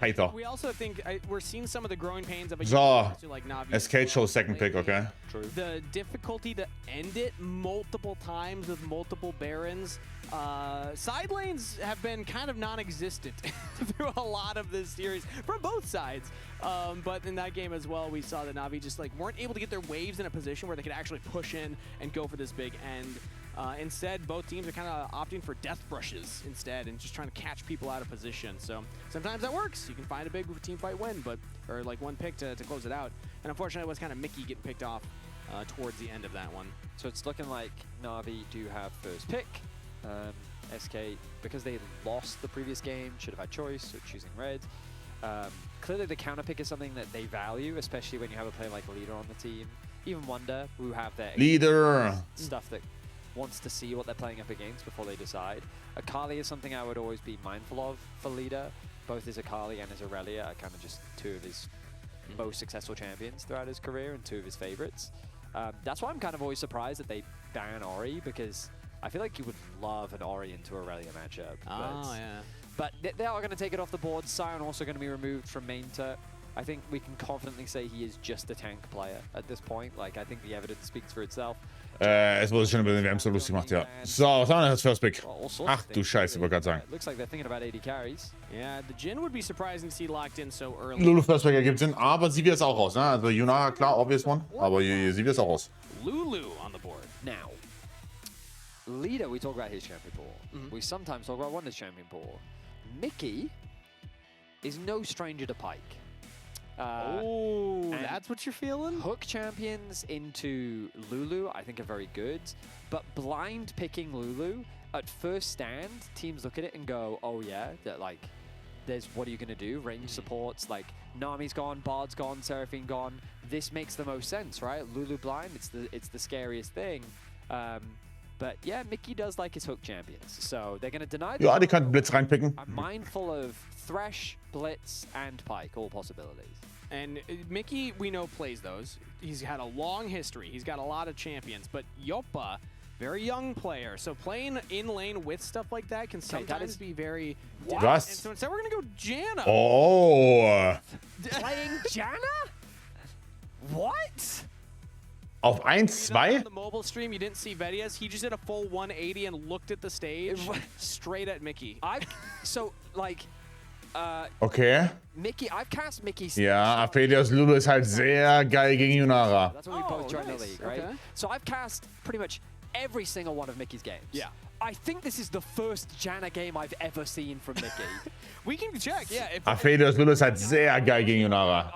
Heiter. We also think we're seeing some of the growing pains of a So, like Navi. SK chose second pick, okay. True. The difficulty to end it multiple times with multiple Barons. Side lanes have been kind of non-existent through a lot of this series from both sides. But in that game as well, we saw that Navi just like weren't able to get their waves in a position where they could actually push in and go for this big end. Instead, both teams are kind of opting for death brushes instead and just trying to catch people out of position. So sometimes that works. You can find a big team fight win, or like one pick to close it out. And unfortunately, it was kind of Mickey getting picked off towards the end of that one. So it's looking like Navi do have first pick. SK, because they lost the previous game, should have had choice, so choosing red. Clearly the counter pick is something that they value, especially when you have a player like Leader on the team. Even Wonder, who have their Leader stuff that wants to see what they're playing up against before they decide. Akali is something I would always be mindful of for Leader. Both his Akali and his Aurelia are kind of just two of his most successful champions throughout his career and two of his favorites. That's why I'm kind of always surprised that they ban Ori, because I feel like you would love an Ori into Aurelia matchup. Oh, yeah. But they are going to take it off the board. Sion also going to be removed from main turret. I think we can confidently say he is just a tank player at this point. Like, I think the evidence speaks for itself. Es wurde schon über den WM so lustig gemacht, ja. So, was haben wir das First Pick? Ach du Scheiße, wollte gerade sagen. Looks like they're thinking about 80 carries. Yeah, the Jhin would be surprising to see locked in so early. Lulu First Pick ergibt Sinn, aber sie wird es auch raus, ne? Also Yuna, klar, obvious one, aber sie wird es auch raus. Lulu on the board. Now, Leader, we talk about his champion pool. We sometimes talk about Wonder's champion pool. Mickey is no stranger to Pike. Oh, that's what you're feeling? Hook champions into Lulu, I think, are very good. But blind picking Lulu, at first stand, teams look at it and go, oh yeah, that like, there's what are you going to do? Range supports, like Nami's gone, Bard's gone, Seraphine gone. This makes the most sense, right? Lulu blind, it's the scariest thing. But yeah, Mickey does like his hook champions. So they're going to deny Ja, die könnten Blitz reinpicken. I'm mindful of Thresh, Blitz, and Pike, all possibilities. And Mickey, we know, plays those. He's had a long history. He's got a lot of champions. But Yoppa, very young player. So playing in lane with stuff like that can sometimes be very... Was? And so instead, we're going to go Janna. Oh. Playing Janna? What? Auf 1-2? On the mobile stream, you didn't see Vedias. He just did a full 180 and looked at the stage straight at Mickey. Okay. Mickey, I've cast Mickey's. Ja, Aphelios Lulu ist halt sehr geil gegen Yunara. That's what we both joined the league, right? Okay. So I've cast pretty much every single one of Mickey's games. Yeah. I think this is the first Janna game I've ever seen from Mickey. We can check, yeah. Aphelios Lulu ist halt sehr geil gegen Yunara.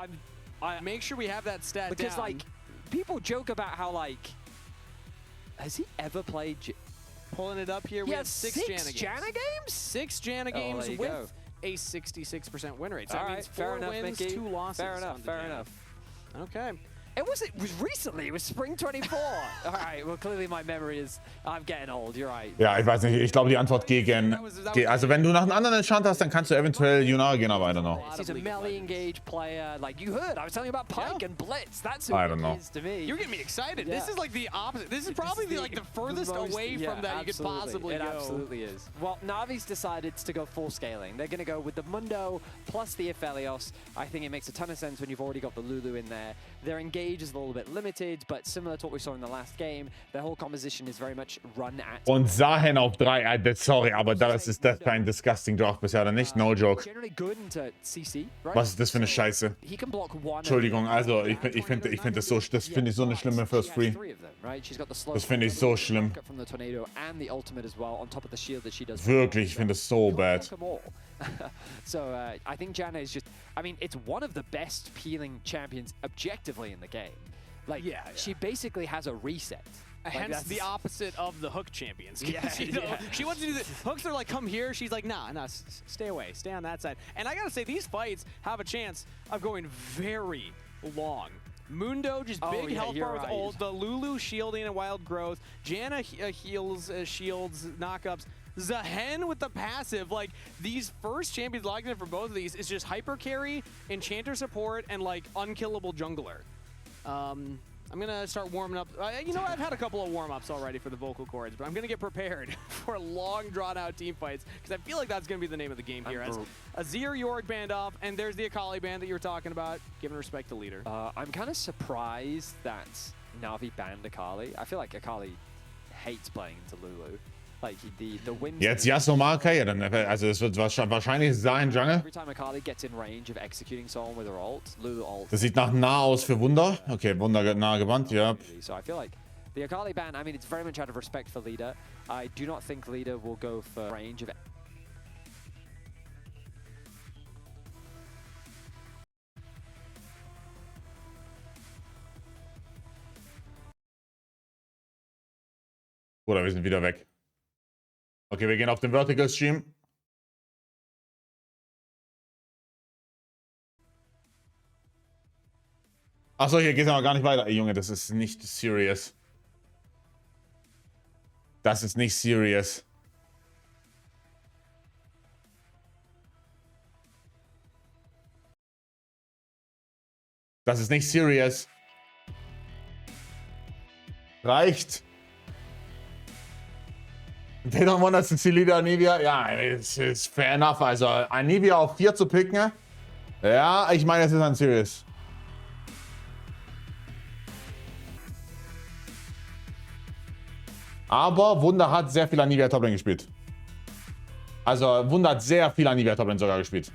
I make sure we have that stat because, down. like, people joke about how, like, has he ever played... Pulling it up here, we have 6 Janna games. 6 Janna games with a 66% win rate. So that means 4 wins, Mickey. 2 losses. Fair enough. Okay. It was recently. It was Spring 24. All right. Well, clearly my memory is. I'm getting old. You're right. Ja, ich weiß nicht. Ich glaube, die Antwort gegen... Also, wenn du nach einem anderen Enchant hast, dann kannst du eventuell Yunara gehen, aber I don't know. He's a melee engaged player. Like you heard, I was telling you about Pike and Blitz. That's who I don't know. he is to me. You're getting me excited. Yeah. This is like the opposite. This is probably the furthest away from that you could possibly go. It absolutely is. Well, Navi's decided to go full scaling. They're going to go with the Mundo plus the Aphelios. I think it makes a ton of sense when you've already got the Lulu in there. Their engage is a little bit limited, but similar to what we saw in the last game, their whole composition is very much run at. Und Sahen auf 3, sorry, aber das ist ein disgusting Draft bisher, oder nicht? No joke. Generally good into CC, right? Was ist das für eine Scheiße? He can block one. Entschuldigung, also ich finde das so, das finde ich so eine schlimme First Free. Das finde ich so schlimm. Wirklich, ich finde es so bad. So I think Janna is just, I mean, it's one of the best peeling champions objectively in the game. Like, she basically has a reset. Hence the opposite of the hook champions. Yeah, She wants to do the hooks are like, come here. She's like, nah, stay away. Stay on that side. And I got to say, these fights have a chance of going very long. Mundo just big health bar with ult. The Lulu shielding and wild growth. Janna heals, shields, knockups. Zahen with the passive. Like, these first champions logged in for both of these is just hyper carry, enchanter support, and like unkillable jungler. I'm going to start warming up. You know, I've had a couple of warm-ups already for the vocal cords, but I'm going to get prepared for long, drawn-out team fights, because I feel like that's going to be the name of the game here. As Azir York banned off, and there's the Akali ban that you were talking about, giving respect to leader. I'm kind of surprised that Navi banned Akali. I feel like Akali hates playing into Lulu. Like the wins. Jetzt Yasuo Makai, dann, also es wird wahrscheinlich sein Jungle. Every time Akali gets in range of executing someone with her ult, Lulu ult. Das sieht nach nah aus für Wunder. Okay, Wunder nah gebannt, ja. So I feel like the Akali ban, I mean, it's very much out of respect for leader. I do not think leader will go for range of. Oder wir sind wieder weg. Okay, wir gehen auf den Vertical Stream. Achso, hier geht's aber gar nicht weiter. Ey, Junge, das ist nicht serious. Das ist nicht serious. Das ist nicht serious. Reicht. They don't want us to see Leader Anivia. Ja, it's fair enough. Also, Anivia auf 4 zu picken. Ja, ich meine, es ist ein Serious. Aber Wunder hat sehr viel Anivia Toplane gespielt. Also, Wunder hat sehr viel Anivia Toplane sogar gespielt.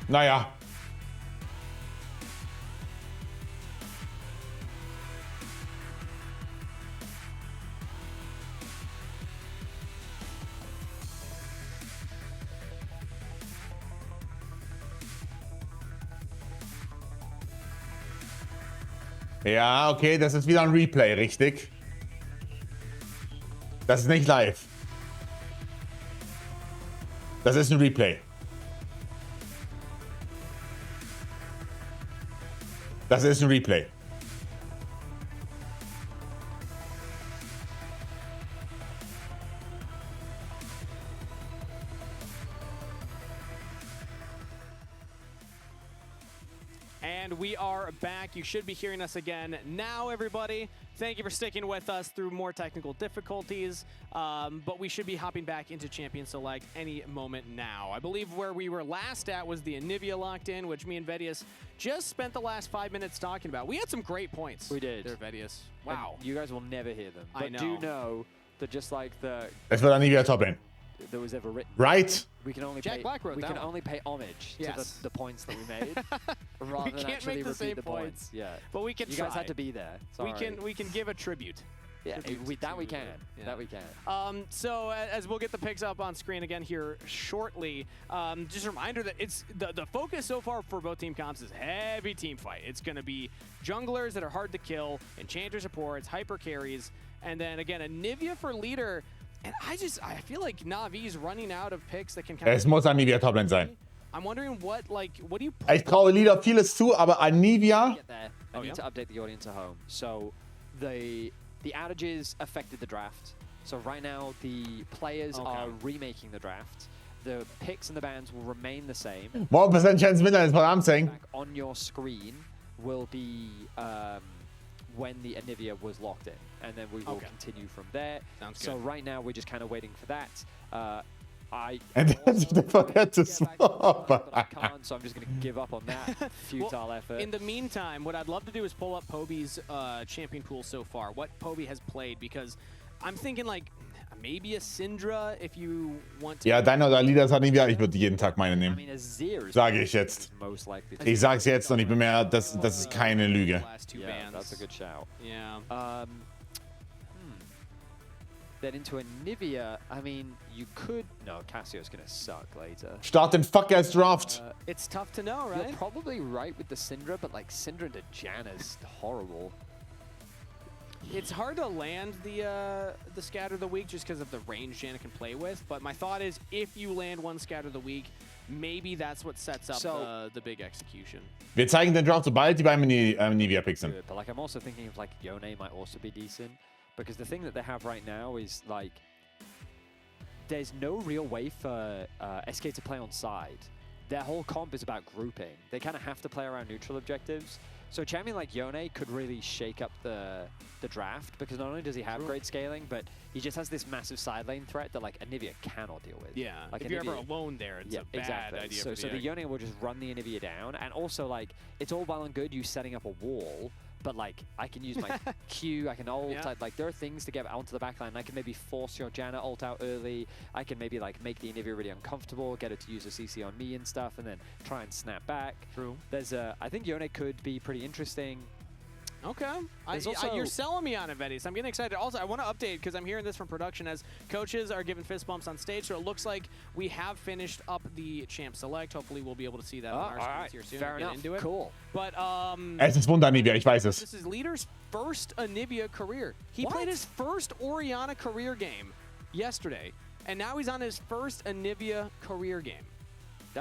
Naja. Ja, okay, das ist wieder ein Replay, richtig? Das ist nicht live. Das ist ein Replay. Das ist ein Replay. And we are back. You should be hearing us again now, everybody. Thank you for sticking with us through more technical difficulties, but we should be hopping back into Champion Select any moment now. I believe where we were last at was the Anivia locked in, which me and Vedius just spent the last 5 minutes talking about. We had some great points. We did. There, Vedius. Wow. And you guys will never hear them. I But know. do know that just like Es wird Anivia Toplane. there was ever written. Right? We can only Jack pay, Black wrote we that can one. only pay homage Yes. to the points that we made, rather than can't actually make the repeat same the points. Yeah, But we can you try. guys had to be there. Sorry. We can give a tribute. Yeah, tribute we to, can. yeah. That we can. So as we'll get the picks up on screen again here shortly, just a reminder that it's the focus so far for both team comps is heavy team fight. It's going to be junglers that are hard to kill, enchanters supports, hyper carries, and then again Anivia for leader. And I feel like Navi's running out of picks that can kind Es muss Anivia Toplane sein. I'm wondering what do you Ich traue Leader vieles zu, aber Anivia... Get there. I Oh, need yeah? to update the audience at home. So the outages affected the draft. So right now the players are remaking the draft. The picks and the bans will remain the same. 1% chance winner is what I'm saying. Back on your screen will be when the Anivia was locked in, and then we will continue from there. Sounds So good. right now we're just kind of waiting for that. And then they forget to swap. But I can't, so I'm just going to give up on that futile effort. In the meantime, what I'd love to do is pull up Poby's champion pool so far, what Poby has played, because I'm thinking like maybe a Syndra if you want to. Ja, deiner oder Leader ist Anivia. Ich würde jeden Tag meine I nehmen. mean, Azir is Sage ich jetzt. most likely to Ich sag's jetzt und ich bin mir, das ist keine Lüge. Last two yeah, bans. that's a good shout. Yeah. Then into a NAVI, I mean, you could... No, Cassio's going to suck later. Start den Fuck-Ass Draft. It's tough to know, right? You're probably right with the Syndra, but like Syndra into Janna's horrible. It's hard to land the Scatter of the Week just because of the range Janna can play with, but my thought is if you land one Scatter of the Week, maybe that's what sets up the big execution. Wir zeigen den Draft, sobald die beim Nivea Pick sind. But like I'm also thinking of like Yone might also be decent, because the thing that they have right now is like there's no real way for SK to play on side. Their whole comp is about grouping. They kind of have to play around neutral objectives. So a champion like Yone could really shake up the draft, because not only does he have great scaling, but he just has this massive side lane threat that like Anivia cannot deal with. Yeah, like if you're ever alone there, it's a bad idea. So the Yone will just run the Anivia down, and also like it's all well and good you setting up a wall, but like I can use my Q, I can ult, like there are things to get onto the backline. I can maybe force your Janna ult out early. I can maybe like make the Anivia really uncomfortable, get it to use a CC on me and stuff, and then try and snap back. True. There's I think Yone could be pretty interesting. Okay. You're selling me on it, Vettis. I'm getting excited. Also, I want to update, because I'm hearing this from production as coaches are giving fist bumps on stage, so it looks like we have finished up the Champ Select. Hopefully, we'll be able to see that on our screens here soon. Fair enough. Into it. Cool. But, Es ist Wunder, Nivea, ich weiß es. This is Leader's first Anivia career. He played his first Orianna career game yesterday, and now he's on his first Anivia career game.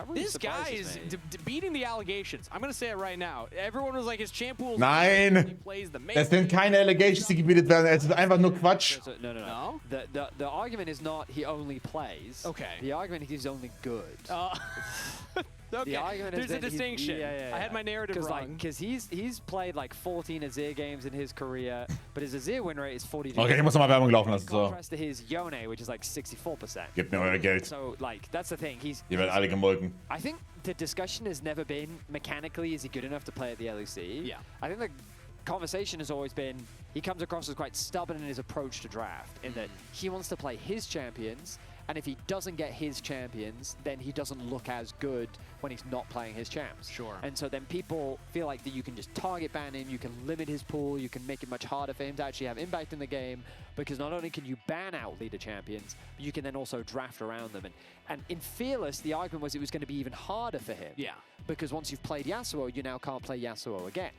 Really this guy is beating the allegations. I'm going to say it right now. Everyone was like, his champ pool. Nein, das sind keine Allegations, die gebildet werden. Es ist einfach nur Quatsch. No. The argument is not he only plays. Okay. The argument is he's only good. Okay. The argument There's a distinction. I had my narrative wrong. Because he's played like 14 Azir games in his career, but his Azir win rate is 42%. Okay, ich muss nochmal Werbung laufen lassen. So. Contrast to his Yone, which is like 64%. Gebt mir euer Geld. So like that's the thing. Ihr werdet alle gemolken. I think the discussion has never been mechanically is he good enough to play at the LEC. Yeah. I think the conversation has always been he comes across as quite stubborn in his approach to draft, in that he wants to play his champions. And if he doesn't get his champions, then he doesn't look as good when he's not playing his champs. Sure. And so then people feel like that you can just target ban him, you can limit his pool, you can make it much harder for him to actually have impact in the game, because not only can you ban out leader champions, but you can then also draft around them. And in Fearless, the argument was it was going to be even harder for him. Yeah. Because once you've played Yasuo, you now can't play Yasuo again.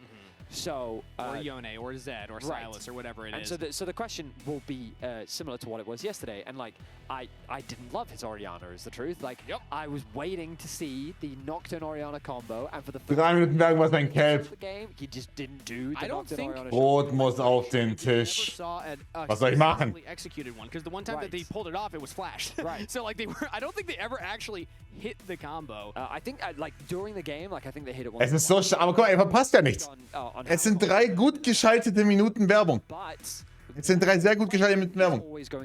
So, or Yone, or Zed, or Silas, or whatever it is. So the question will be similar to what it was yesterday. And like, I didn't love his Orianna, is the truth. Like, I was waiting to see the Nocturne Orianna combo, and for the 3 Minuten Werbung was ein Kelp. The game, he just didn't do the I don't think Brot muss auf den Tisch. Was soll ich machen? Executed one, because the one time that they pulled it off, it was flashed. Right. So like I don't think they ever actually hit the combo. I think like during the game, like I think they hit it once. Es ist so aber guck mal, er verpasst ja nichts. Es sind 3 gut geschaltete Minuten Werbung. Es sind 3 sehr gut geschaltete Minuten Werbung.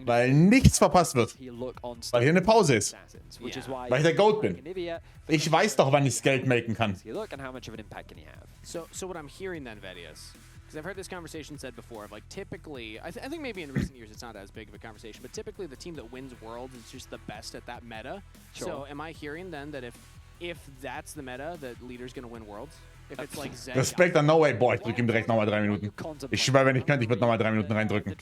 Weil nichts verpasst wird. Weil hier eine Pause ist. Weil ich der Goat bin. Ich weiß doch, wann ich Geld melken kann. So what I'm hearing then, Vedius, because I've heard this conversation said before, like typically, I think maybe in recent years it's not as big of a conversation, but typically the team that wins Worlds is just the best at that meta. Sure. So am I hearing then that if that's the meta, that Leader's going to win Worlds? If it's like Zed, Respekt an No Way. Boah, ich drücke ihm direkt nochmal 3 Minuten. Ich schwöre, wenn ich könnte, ich würde nochmal 3 Minuten reindrücken.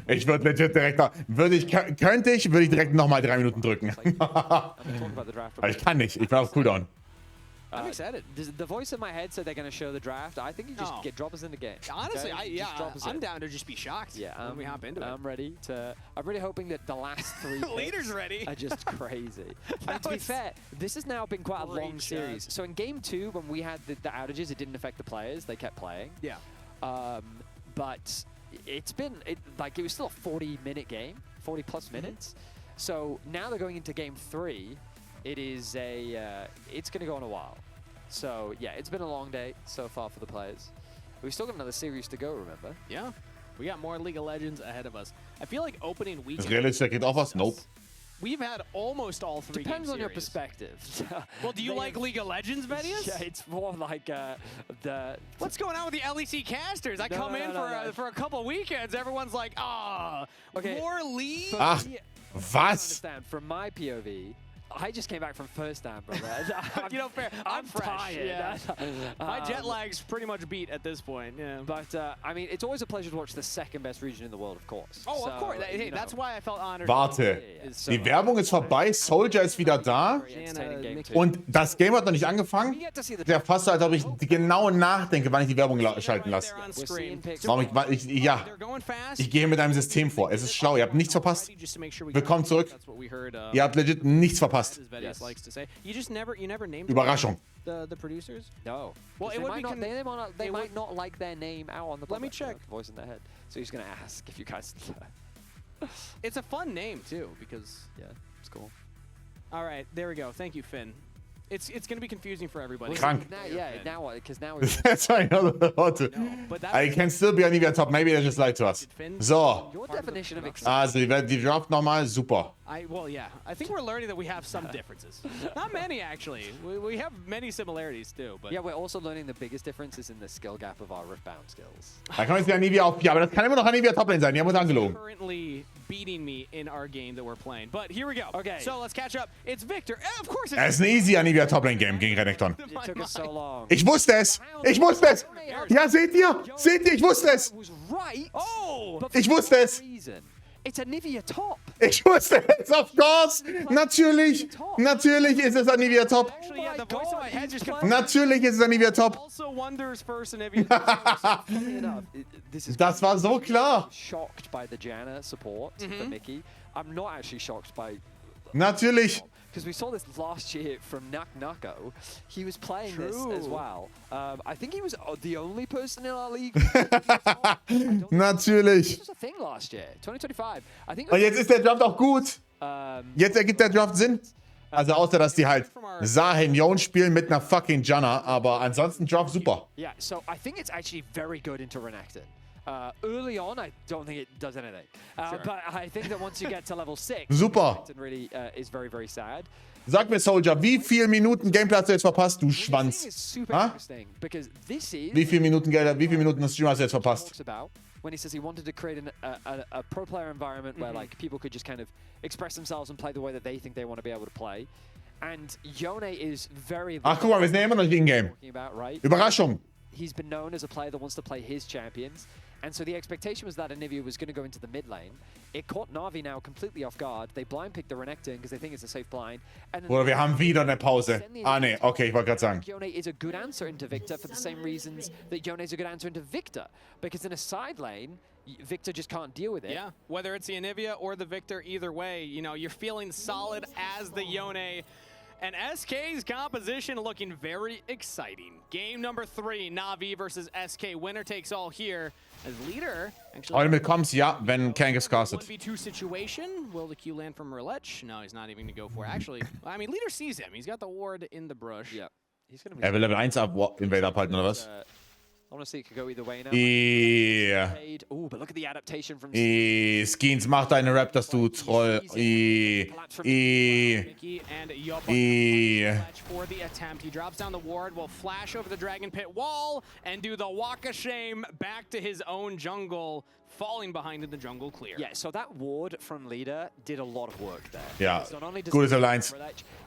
Ich würde legit direkt noch, würde ich direkt nochmal 3 Minuten drücken. Aber ich kann nicht, ich bin auf Cooldown. I'm excited. The voice in my head said they're going to show the draft. I think you just drop us in the game. Honestly, I'm down to just be shocked when we hop into it. I'm ready to. I'm really hoping that the last 3 Leader's ready. Are just crazy. And to be fair, this has now been quite a long series. So in game 2, when we had the outages, it didn't affect the players. They kept playing. Yeah. But it's been like it was still a 40-minute game, 40+ minutes. So now they're going into game 3. It is it's going to go on a while. So yeah, it's been a long day so far for the players. We've still got another series to go, remember? Yeah. We got more League of Legends ahead of us. I feel like opening weekend. Ist realistisch, geht auch was? Nope. We've had almost all 3 Depends on your series. Perspective. Well, do you like League of Legends, Vedius? Yeah, it's more like the... What's going on with the LEC casters? I come in for a couple weekends, everyone's like, more League? Ach, was? Understand, from my POV, I just came back from first stand, brother. You know, fair. I'm fresh. tired. Yeah. My jet lag's pretty much beat at this point. Yeah. But I mean, it's always a pleasure to watch the second best region in the world, of course. Oh, of course. Hey, that's why I felt honored. Warte. Die Werbung ist vorbei. Soldier ist wieder da. Und das Game hat noch nicht angefangen. Der fast so, als ob ich genau nachdenke, wann ich die Werbung schalten lasse. Warum ich gehe mit einem System vor. Es ist schlau. Ihr habt nichts verpasst. Willkommen zurück. Ihr habt legit nichts verpasst. Überraschung. The producers? No. Well, it would be they might not like their name out on the Let me check. Voice in their head. So he's gonna ask if you guys. It's a fun name too, because Yeah, it's cool. all right, there we go. Thank you, Finn. It's going to be confusing for everybody. Krank. Now what? Because now we're. That's why Leute. But that I can still be an Nivea Top. Maybe they just lied to us. So. Your definition of excitement. Also, die Draft nochmal. Super. Well, yeah. I think we're learning that we have some differences. Not many, actually. We have many similarities, too. But Yeah, we're also learning the biggest difference is in the skill gap of our Riftbound skills. Da kann jetzt wieder Nivea auf. Ja, aber das kann immer noch ein Nivea Toplane sein. Die haben uns angelogen. currently beating me in our game that we're playing. But here we go. Okay. So let's catch up. It's Victor. Of course it's Es ist ein easy Nivea Toplane Game gegen Renekton. It took us so long. Ich wusste es. Ich wusste es. Ja, seht ihr? Seht ihr? Ich wusste es. Was right. Oh! But Ich for wusste some es. reason, It's a Nivea Top. Ich wusste es. Of course. Natürlich. Natürlich ist es ein Nivea Top. Actually, yeah, the voice in my head just Natürlich ist es ein Nivea Top. also wonders first and every Funny enough, this is Das war so klar. shocked by the Janna support for Mickey. I'm not actually shocked by Natürlich. because we saw this last year from Nako. He was playing this as well. I think he was the only person in our league. Natürlich. This was a thing last year, 2025. I think. Und jetzt ist der Draft auch gut. Jetzt ergibt der Draft Sinn. Also außer, dass die halt Sahen spielen mit einer fucking Janna. Aber ansonsten Draft super. Yeah, so I think it's actually very good into Renekton. Early on, I don't think it does anything. But I think that once you get to level 6, Super. Renekton really is very, very sad. Sag mir, Soldier, wie viele Minuten Gameplay hast du jetzt verpasst, du This thing Schwanz? is super Huh? interesting because this is Wie viele Minuten Stream hast du jetzt verpasst? talks about when he says he wanted to create a pro player environment where like people could just kind of express themselves and play the way that they think they want to be able to play. And Yone is very Ach, guck mal, wir sind ja immer noch nicht in Game. talking about, right? Überraschung. He's been known as a player that wants to play his champions. And so the expectation was that Anivia was going to go into the mid lane. It caught Navi now completely off guard. They blind picked the Renekton because they think it's a safe blind. And then Oder wir haben wieder eine Pause. Ah, nee, okay, ich wollte gerade sagen. Yone is a good answer into Victor for the same reasons that Yone is a good answer into Victor. Because in a side lane, Victor just can't deal with it. Yeah, whether it's the Anivia or the Victor, either way, you know, you're feeling solid as the Yone. And SK's composition looking very exciting. Game number 3, Navi versus SK. Winner takes all here. As leader, actually. Heute mit Comms, ja, wenn Kang ist castet. 1v2 situation. Will the Q land from LEC? No, he's not even going to go for it. Actually, I mean, leader sees him. He's got the ward in the brush. Yeah. He's going to be. Er will Level 1 Invader abhalten, oder was? Honestly, it could go either way now. Yeah. Oh, but look at the adaptation from Skins, mach deine Raptors, du Troll. Mickey and Yopa for the attempt. He drops down the ward, will flash over the Dragon Pit wall, and do the walk of shame back to his own jungle, falling behind in the jungle clear. Yeah, so that ward from leader did a lot of work there. Ja, It's not only does gutes Level 1.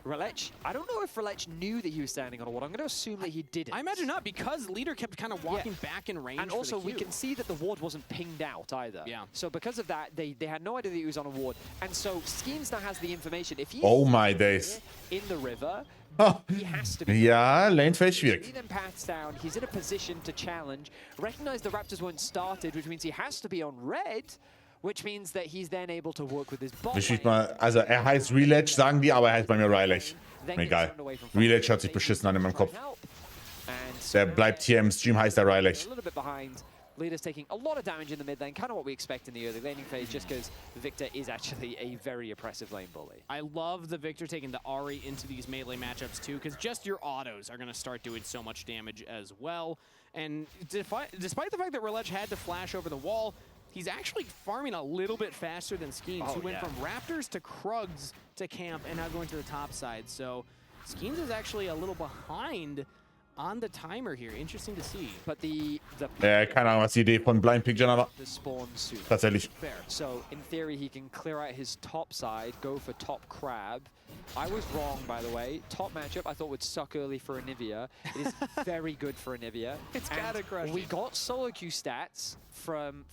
Relech, I don't know if Relech knew that he was standing on a ward. I'm going to assume that he didn't. I imagine not, because leader kept kind of walking back in range. And also, for the we Q. can see that the ward wasn't pinged out either. Yeah. So because of that, they had no idea that he was on a ward. And so Schemes now has the information. If he's Oh my days. in the river, Oh. he has to be. Ja, Laneface He schwierig. then paths down. He's in a position to challenge. Recognize the Raptors weren't started, which means he has to be on red, which means that he's then able to work with his bot Wie spielt lane. man, also er heißt Relech, sagen die, aber er heißt bei mir Rylech. Then Mir gets egal. turned away from Relech hört Falcon. sich beschissen an in meinem Kopf. And Der bleibt hier im Stream, heißt er a Rylech. little bit behind. Leader's taking a lot of damage in the mid lane, kind of what we expect in the early laning phase, just because Victor is actually a very oppressive lane bully. I love the Victor taking the Ahri into these melee matchups too, because just your autos are going to start doing so much damage as well. And despite the fact that Relech had to flash over the wall, he's actually farming a little bit faster than Schemes, who went from Raptors to Krugs to camp and now going to the top side. So Schemes is actually a little behind on the timer here. Interesting to see. But the keine Ahnung, was die Idee von Blind Pick Gen war. the spawn suit. Tatsächlich. Fair. So in theory, he can clear out his top side, go for top crab. I was wrong, by the way. Top matchup I thought would suck early for Anivia. It is very good for Anivia. It's gotta crush We it. got solo queue stats from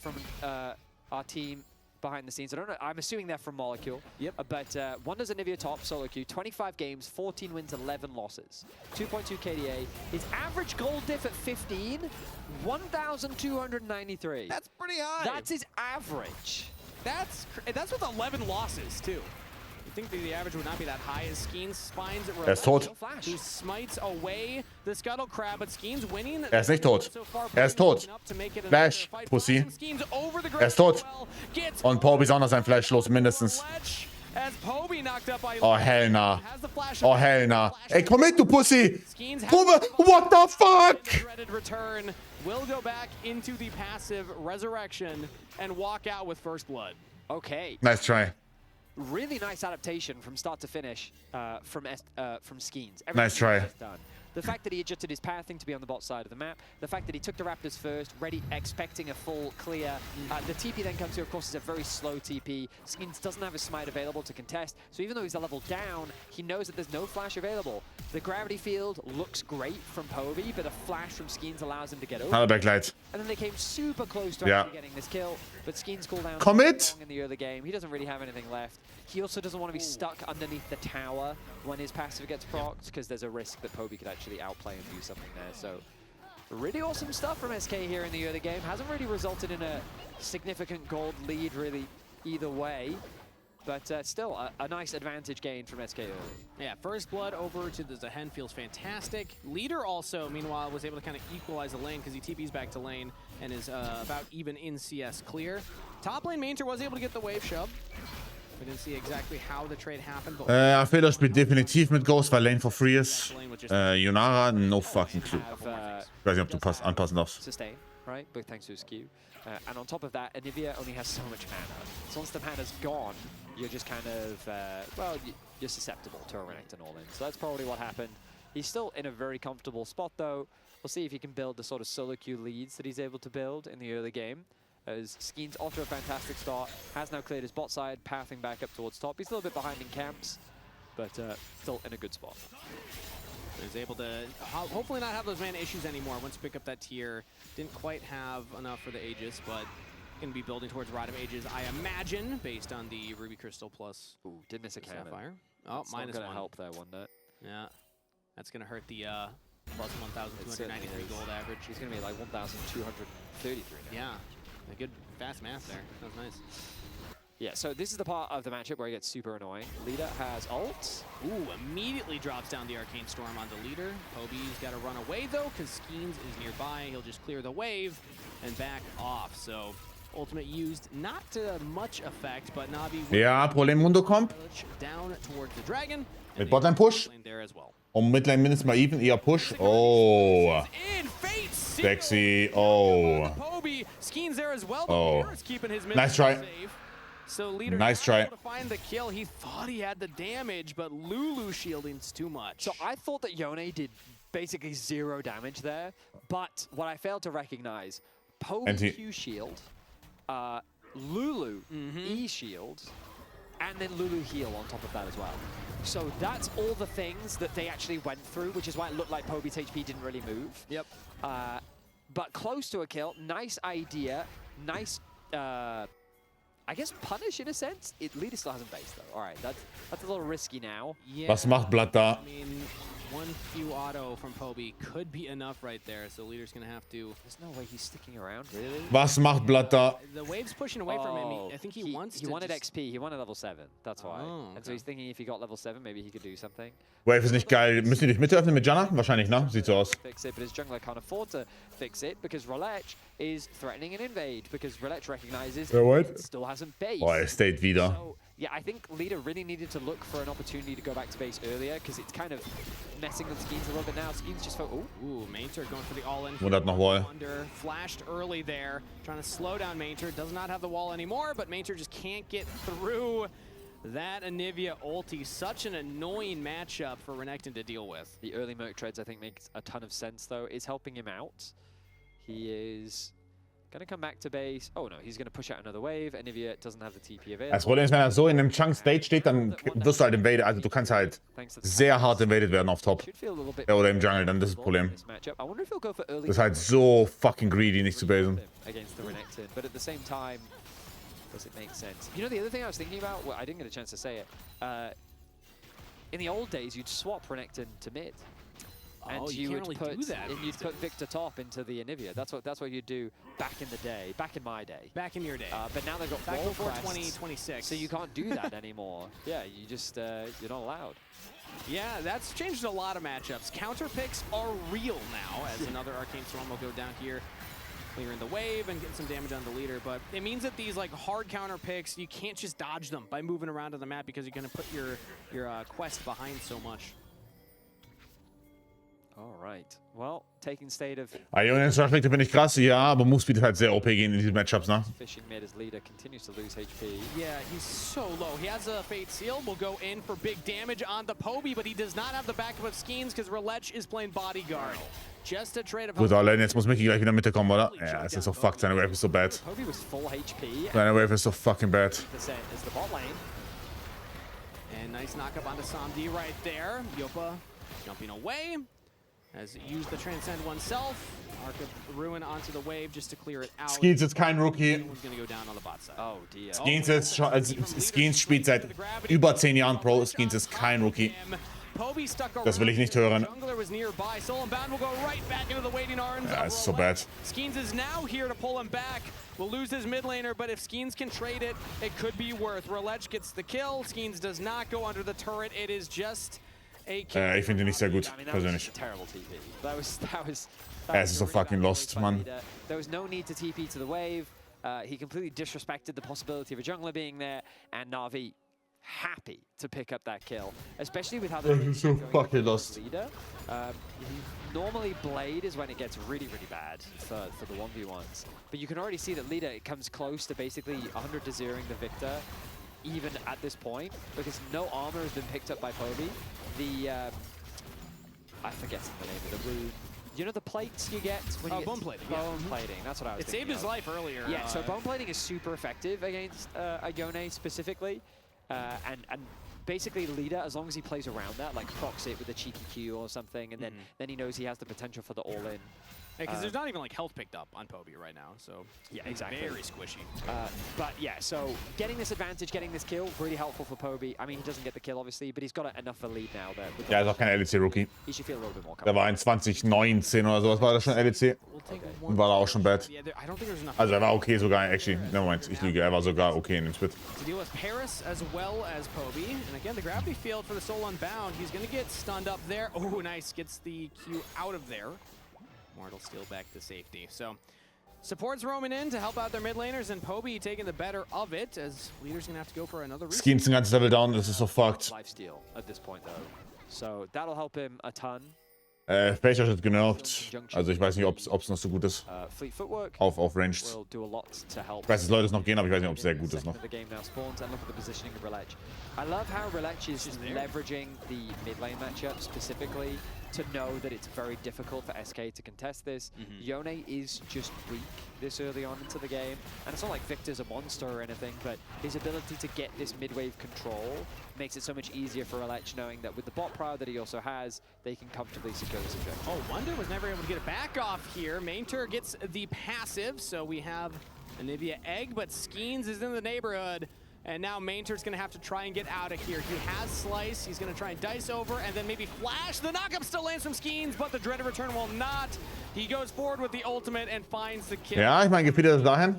our team behind the scenes. I don't know. I'm assuming they're from Molecule. Yep. But one does Anivia top solo queue, 25 games, 14 wins, 11 losses, 2.2 KDA. His average gold diff at 15, 1,293. That's pretty high. That's his average. That's with 11 losses too. You think the average would not be that high as Skeens spines at Ist tot. Flash. who smites away the Scuttle Crab, but Skeens winning. Ist nicht tot. So far, Ist tot. enough to make it Flash, another fight. Pussy. Skeens over the Ist tot. well, gets Und Poby ist auch noch sein Flash los, mindestens. Fletch as Poby knocked up by Oh, hell nah. has the flash Oh, hell nah. Ey, komm mit, du Pussy! Skeens has Probe! What the fuck? dreaded return will go back into the passive resurrection and walk out with first blood. Okay. Nice try. Really nice adaptation from start to finish from Skeens. Nice try. Everything he's done. The fact that he adjusted his pathing to be on the bot side of the map, the fact that he took the Raptors first, ready, expecting a full clear. The TP then comes through, of course, is a very slow TP. Skeens doesn't have a smite available to contest, so even though he's a level down, he knows that there's no flash available. The gravity field looks great from Poby, but a flash from Skeens allows him to get over. Backlight. And then they came super close to Yeah. actually getting this kill, but Skeens cooldown Commit! long in the early game. He doesn't really have anything left. He also doesn't want to be stuck underneath the tower when his passive gets procced, because there's a risk that Poby could actually outplay and do something there. So really awesome stuff from SK here in the early game. Hasn't really resulted in a significant gold lead really either way, but still a nice advantage gained from SK early. Yeah, first blood over to the Zahen feels fantastic. Leader also, meanwhile, was able to kind of equalize the lane because he TPs back to lane and is about even in CS clear. Top lane Mainter was able to get the wave shove. We didn't see exactly how the trade happened, but Fehler spielt definitiv mit Ghost, weil Lane for free ist. Yunara, no fucking clue. Ich weiß nicht, ob du anpassen darfst. Sustain, right? But thanks to his Q. And on top of that, Anivia only has so much mana. So once the mana's gone, you're just kind of, well, you're susceptible to a Renekton all in. So that's probably what happened. He's still in a very comfortable spot, though. We'll see if he can build the sort of solo queue leads that he's able to build in the early game. As Skeens off to a fantastic start, has now cleared his bot side, pathing back up towards top. He's a little bit behind in camps, but still in a good spot. is able to hopefully not have those mana issues anymore once you pick up that tier. Didn't quite have enough for the Aegis, but going to be building towards Rod of Ages, I imagine, based on the Ruby Crystal plus. Ooh, did miss a cannon. Sapphire. Oh, That's minus not gonna one. help there, wasn't it? Yeah, that's going to hurt the plus 1,293 is. gold average. He's going to be like 1,233 now. Yeah, a good fast math there. That was nice. Yeah, so this is the part of the matchup where it gets super annoying. Leader has ult. Ooh, immediately drops down the Arcane Storm on the leader. Poby's got to run away though, because Skeens is nearby. He'll just clear the wave and back off. So ultimate used, not to much effect, but Navi Ja, Problem Mundo kommt. down towards the dragon. Mit Botlane Push. There as well. Und Midlane mindestens mal even, eher Push. Oh. In fate, Sexy. Oh. Poby, Skeens there as well. Oh. But keeping his Nice try. safe. So leader Nice try. able to find the kill. He thought he had the damage, but Lulu shielding's too much. So I thought that Yone did basically 0 damage there, but what I failed to recognize, Poby Q shield, Lulu E shield, and then Lulu heal on top of that as well. So that's all the things that they actually went through, which is why it looked like Poby's HP didn't really move. Yep. But close to a kill, nice idea, nice, I guess punish in a sense. Leader still hasn't base though. All right, that's a little risky now. Yeah. Was macht Blatt da? I mean, one Q auto from Poby could be enough right there. So leader's gonna have to. There's no way he's sticking around, really. Was macht Blatt da? The wave's pushing away from him. I think he wants. He to wanted just... XP. He wanted level 7. That's why. Oh, And so he's thinking if he got level 7, maybe he could do something. Wave ist nicht geil. Müssen die durch Mitte öffnen mit Janna? Wahrscheinlich, ne? Sieht so aus. Fix it, but his jungler can't afford to fix it because Rolech is threatening an invade because Rolech recognizes it still hasn't base. Oh, er stayt wieder. So, yeah, I think Leader really needed to look for an opportunity to go back to base earlier because it's kind of messing with Skeens a little bit now. Skeens just felt, Ooh, Mainter going for the all-in. Wundert noch Wall. Flashed early there, trying to slow down Mainter. Does not have the wall anymore, but Mainter just can't get through That NAVI ulti, such an annoying matchup for Renekton to deal with. The early Merc Treads, I think, makes a ton of sense, though. It's helping him out. He is going to come back to base. Oh, no, he's going to push out another wave. NAVI doesn't have the TP available. Das Problem ist, wenn er so in einem Chunk-Stage steht, dann wirst du halt invaded. Also du kannst halt sehr hart invaded werden auf Top. Ja, oder im Jungle, dann das ist das Problem. Das ist halt so fucking greedy, nicht zu basen. But at the same time, does it make sense? You know, the other thing I was thinking about, well, I didn't get a chance to say it. In the old days, you'd swap Renekton to mid. And you can't really do that. And you'd put Victor top into the NAVI. That's what you'd do back in the day, back in my day. Back in your day. But now they've got back wall before crests, 2026. so you can't do that anymore. Yeah, you just you're not allowed. Yeah, that's changed a lot of matchups. Counter picks are real now, as another Arcane Storm will go down here, clearing the wave and getting some damage on the leader. But it means that these like hard counter picks, you can't just dodge them by moving around on the map because you're going to put your quest behind so much. Alright, well, taking state of Ionen Structure finde ich krass, ja, aber muss bietet halt sehr OP gehen in diesen Matchups, ne? fishing mid as leader continues to lose HP. Yeah, he's so low. He has a Fate Seal, will go in for big damage on the Poby, but he does not have the backup of Skeens because LEC is playing bodyguard. Just a trade of Gut, allein jetzt muss Mickey gleich wieder Mitte kommen, oder? Ja, es ist so fucked, seine Wave ist so bad. Poby was full HP. Seine Wave ist so fucking bad. Is the bot lane. And nice knock up onto Samdi right there. Yopa jumping away. Has used the Transcend oneself. Arc of Ruin onto the wave just to clear it out. Skeens ist kein Rookie. One's gonna go down on the bot side. Oh dear. Skeens ist schon, Skeens spielt seit über 10 Jahren Pro. Skeens ist kein Rookie. Poby stuck Das will ich nicht hören. Jungler was nearby. Soul Bound will go right back into the waiting arms. Ja, it's so bad. Skeens is now here to pull him back. Will lose his mid laner, but if Skeens can trade it, it could be worth. LEC gets the kill. Skeens does not go under the turret. It is just Ich finde ihn nicht sehr gut, persönlich. Es ist so fucking lost, man. There was no need to TP to the wave. He completely disrespected the possibility of a jungler being there, and NAVI happy to pick up that kill, especially with how they're so fucking lost. Leader. Normally Blade is when it gets really, really bad for the 1v1s, but you can already see that Leader, it comes close to basically 100 to 0ing the Victor, even at this point, because no armor has been picked up by Poby. The I forget the name of the rune. You know the plates you get when you get bone plating. Bone plating. That's what I was thinking. It saved his life earlier. Yeah. So bone plating is super effective against a Yone specifically, and basically Leader, as long as he plays around that, like procs it with a cheeky Q or something, and then he knows he has the potential for the all-in. Because there's not even like health picked up on Poby right now, so yeah, exactly. Very squishy. But yeah, so getting this advantage, getting this kill, really helpful for Poby. I mean, he doesn't get the kill obviously, but he's got enough of a lead now that. Ja, ist auch kein LEC-Rookie. He should feel a little bit more. Der war in 2019 oder sowas, war das schon LEC. Und war da auch schon bad. Also er war okay sogar, actually. No, Moment, ich lüge, er war sogar okay in dem Split. To deal with Paris as well as Poby, and again the gravity field for the Soul Unbound. He's gonna get stunned up there. Oh, nice, gets the Q out of there. Mortal still back to safety. So supports roaming in to help out their mid laners, and Poby taking the better of it, as Leader's gonna have to go for another reset. Skeens ein ganzes Level down, das ist so fucked. Lifesteal at this point though. So that'll help him a ton. Phaser hat genervt. Also ich weiß nicht, ob es noch so gut ist. Auf Ranged. Ich weiß, dass Leute es noch gehen, aber ich weiß nicht, ob es sehr gut ist noch. I love how LEC is leveraging the mid lane matchup specifically to know that it's very difficult for SK to contest this. Yone is just weak this early on into the game, and it's not like Victor's a monster or anything, but his ability to get this mid-wave control makes it so much easier for LEC, knowing that with the bot power that he also has, they can comfortably secure this objective. Oh, Wonder was never able to get it back off here. Mainter gets the passive, so we have a NAVI egg, but Skeens is in the neighborhood. And now Mainter's gonna have to try and get out of here. He has Slice, he's gonna try and dice over, and then maybe flash. The knockup still lands from Skeens, but the dreaded return will not. He goes forward with the ultimate and finds the kill. Ja, ich meine, geht wieder dahin.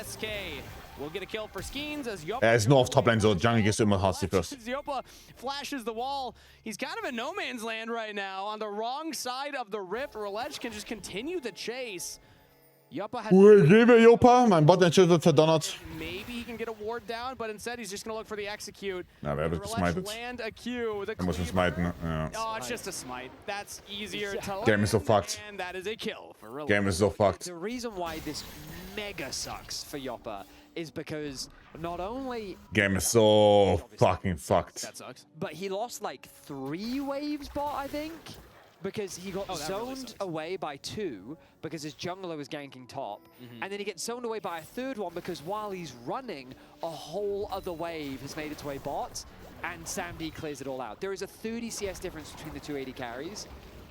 SK will get a kill for Skeens as Yopa. Er ist nur auf Toplane so, Jungle gehst du immer Hasty first. Yopa flashes the wall. He's kind of in no man's land right now. On the wrong side of the rift, LEC can just continue the chase. Liebe Jopa, mein Botnet wird verdonnert. Maybe he can get a ward down, but instead he's just gonna look for the execute. Na, wer wird gesmited? Er muss ihn smiten, ja. Oh, it's just a smite. That's easier to land. Game is so fucked. And that is a kill for LEC. Game is so fucked. The reason why this mega sucks for Yopa is because not only Game is so fucking fucked. That sucks. but he lost like 3 waves bot, I think, because he got that really zoned sucks. away by 2 because his jungler was ganking top, and then he gets zoned away by a 3rd one because while he's running, a whole other wave has made its way bot, and SamD clears it all out. There is a 30 CS difference between the two AD carries,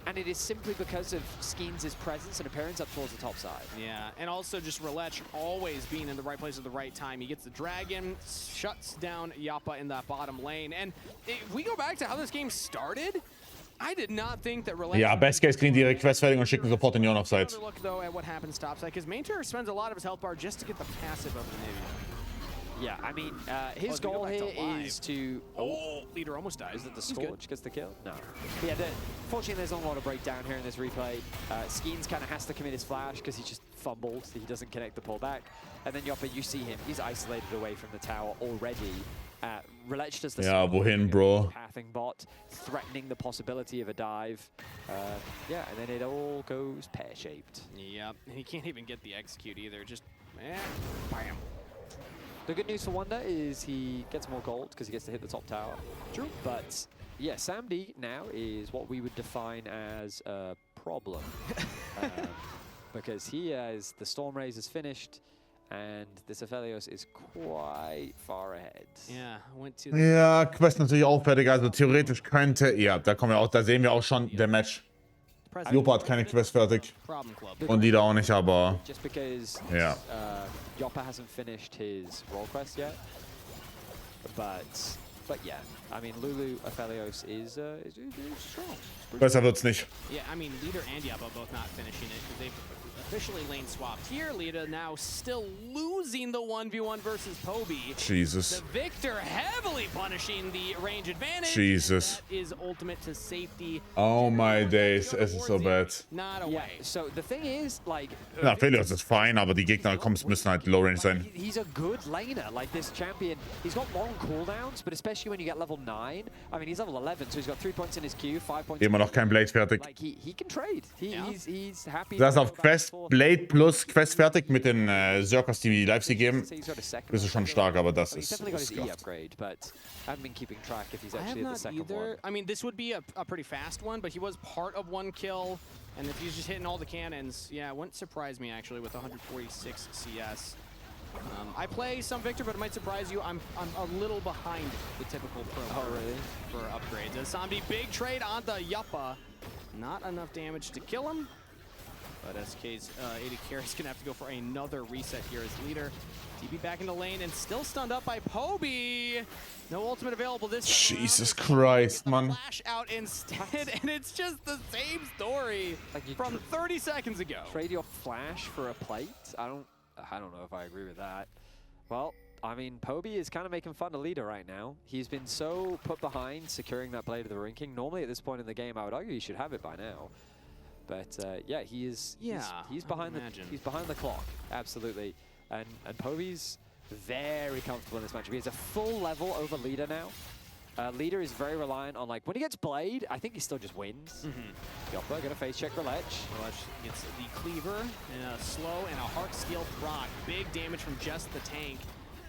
and it is simply because of Skeens' presence and appearance up towards the top side. Yeah, and also just LEC always being in the right place at the right time. He gets the dragon, shuts down Yappa in that bottom lane. And if we go back to how this game started, I did not think that LEC... Ja, Best Case kriegen die ihre Quest fertig und schicken sofort in die On-Offside. Look, though, at what happens topside, because Mainter spends a lot of his health bar just to get the passive of the NAVI. Yeah, I mean, his goal here is to... Oh, leader almost dies. Is it the Scorch gets the kill? No. But yeah, fortunately, there's not a lot of breakdown here in this replay. Skeens kind of has to commit his flash because he just fumbled. He doesn't connect the pullback. And then Yappa, you see him. He's isolated away from the tower already. LEC does the wohin, bro? pathing bot, threatening the possibility of a dive. Yeah, and then it all goes pear-shaped. Yep, and he can't even get the execute either. Just, bam. The good news for Wonder is he gets more gold because he gets to hit the top tower. True. But yeah, SamD now is what we would define as a problem. Because he has the Storm Raze is finished, and this Aphelios is quite far ahead. Yeah, went to Ja, Quest natürlich auch fertig. Also theoretisch könnte... Ja, da kommen wir auch, da sehen wir auch schon der Match. Jopa hat keine Quest fertig. Problem club. Und Lieder auch nicht, aber... Just because Yeah. Yappa hasn't finished his role quest yet. But yeah, I mean, Lulu Aphelios is strong. Besser wird's nicht. Yeah, I mean, Leader and Yappa both not finishing it because they've officially lane swapped here. Lita now still losing the 1v1 versus Poby. Jesus. The Victor heavily punishing the range advantage. Jesus. That is ultimate to safety. Oh my days, es ist so bad. Not Yeah, away. so the thing is, like... Ja, Aphelios ist fein, aber die Gegner müssen halt Low Range sein. He's a good laner, like this champion. He's got long cooldowns, but especially when you get level 9, I mean, he's level 11, so he's got 3 points in his queue, 5 points... Immer noch kein Blade fertig. Like, he can trade. He's happy... Das auf Quest, Blade plus Quest fertig mit den Zerkers, die Live-C geben. He's got a second. Das ist schon stark, aber das He's ist definitely got his E scuffed. upgrade, but I haven't been keeping track if he's I have actually at the not second either. one. I mean, this would be a pretty fast one, but he was part of one kill. And if he's just hitting all the cannons, yeah, it wouldn't surprise me actually with 146 CS. I play some Victor, but it might surprise you. I'm a little behind the typical pro for upgrades. As SamD, big trade on the Yappa. Not enough damage to kill him. But SK's AD Carry's gonna have to go for another reset here as leader. TB back into lane and still stunned up by Poby. No ultimate available this time. Jesus Christ, man. Flash out instead, and it's just the same story Like you from 30 seconds ago. Trade your flash for a plate? I don't know if I agree with that. Well, I mean, Poby is kind of making fun of Leader right now. He's been so put behind securing that Blade of the Ruined King. Normally at this point in the game, I would argue he should have it by now. But yeah, he is. Yeah, he's behind the clock, absolutely. And Poby's very comfortable in this matchup. He has a full level over Leader now. Leader is very reliant on, like, when he gets Blade, I think he still just wins. Yappa gonna face check LEC. LEC gets the cleaver and a slow and a heart steel proc. Big damage from just the tank.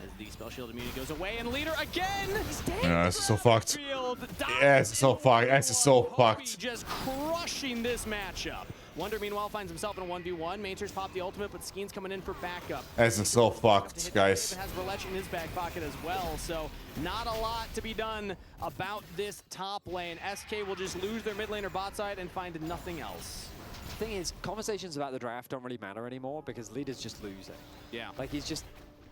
As the spell shield immunity goes away, and leader again! He's dead! Ja, es ist so fucked. Yeah, Es ist so fucked. Es ist so fucked. Just crushing this matchup. Wonder, meanwhile, finds himself in a 1v1. Mainter's popped the ultimate, but Skeen's coming in for backup. Es ist so fucked, guys. Has LEC in his back pocket as well, so not a lot to be done about this top lane. SK will just lose their mid lane or bot side and find nothing else. The thing is, conversations about the draft don't really matter anymore because Leader's just losing. Yeah. Like, he's just...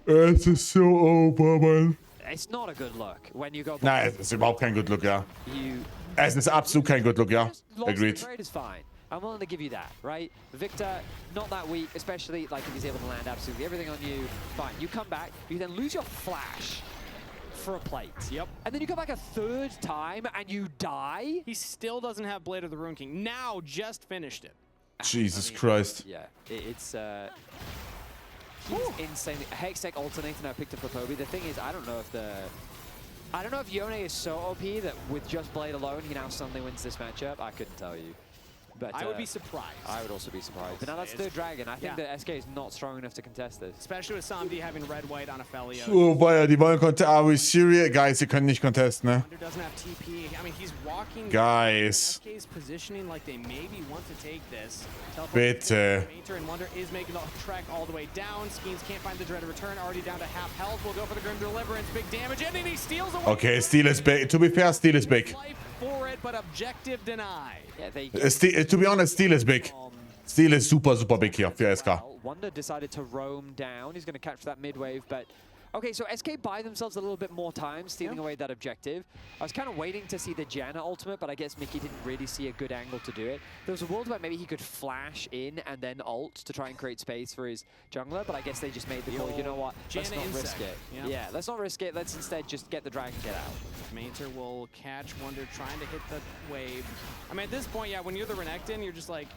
Es ist so over, man. It's not a good look when you go... Nein, es ist überhaupt kein Good Look, ja. You... Es ist absolut kein Good Look, ja. Just lost the Agreed. trade is fine. I'm willing to give you that, right? Victor, not that weak, especially like if he's able to land absolutely everything on you. Fine, you come back, you then lose your flash for a plate. Yep. And then you go back a third time and you die? He still doesn't have Blade of the Ruined King. Now just finished it. Jesus Christ. Yeah, it's he's insane. Hextech alternator now picked up for Poby. The thing is, I don't know if Yone is so OP that with just Blade alone, he now suddenly wins this matchup. I couldn't tell you. But I would be surprised. I would also be surprised. But now that's third dragon. I think that SK is not strong enough to contest this. Especially with Samdi having red-white on Aphelios. Oh, boy, die wollen contesten. Are we serious? Guys, sie können nicht contesten, ne? Wonder doesn't have TP. I mean, he's walking. Guys. SK's positioning like they maybe want to take this. Bitte. Painter and Wonder is making the trek all the way down. Skeens can't find the dreaded return. Already down to half health. We'll go for the Grim Deliverance. Big damage. And then he steals away. Okay, Steel is back. To be fair, Steel is back. Life for it, but objective denied. Yeah, to be honest, Steel is big. Steel is super, super big hier für SK. Wonder decided to roam down. He's going to catch that mid wave, but okay, so SK buy themselves a little bit more time, stealing away that objective. I was kind of waiting to see the Janna ultimate, but I guess Mickey didn't really see a good angle to do it. There was a world where maybe he could flash in and then ult to try and create space for his jungler, but I guess they just made the call, you know what, let's not risk it. Yeah, let's not risk it. Let's instead just get the dragon, get out. Mainter will catch Wonder trying to hit the wave. I mean, at this point, yeah, when you're the Renekton, you're just like,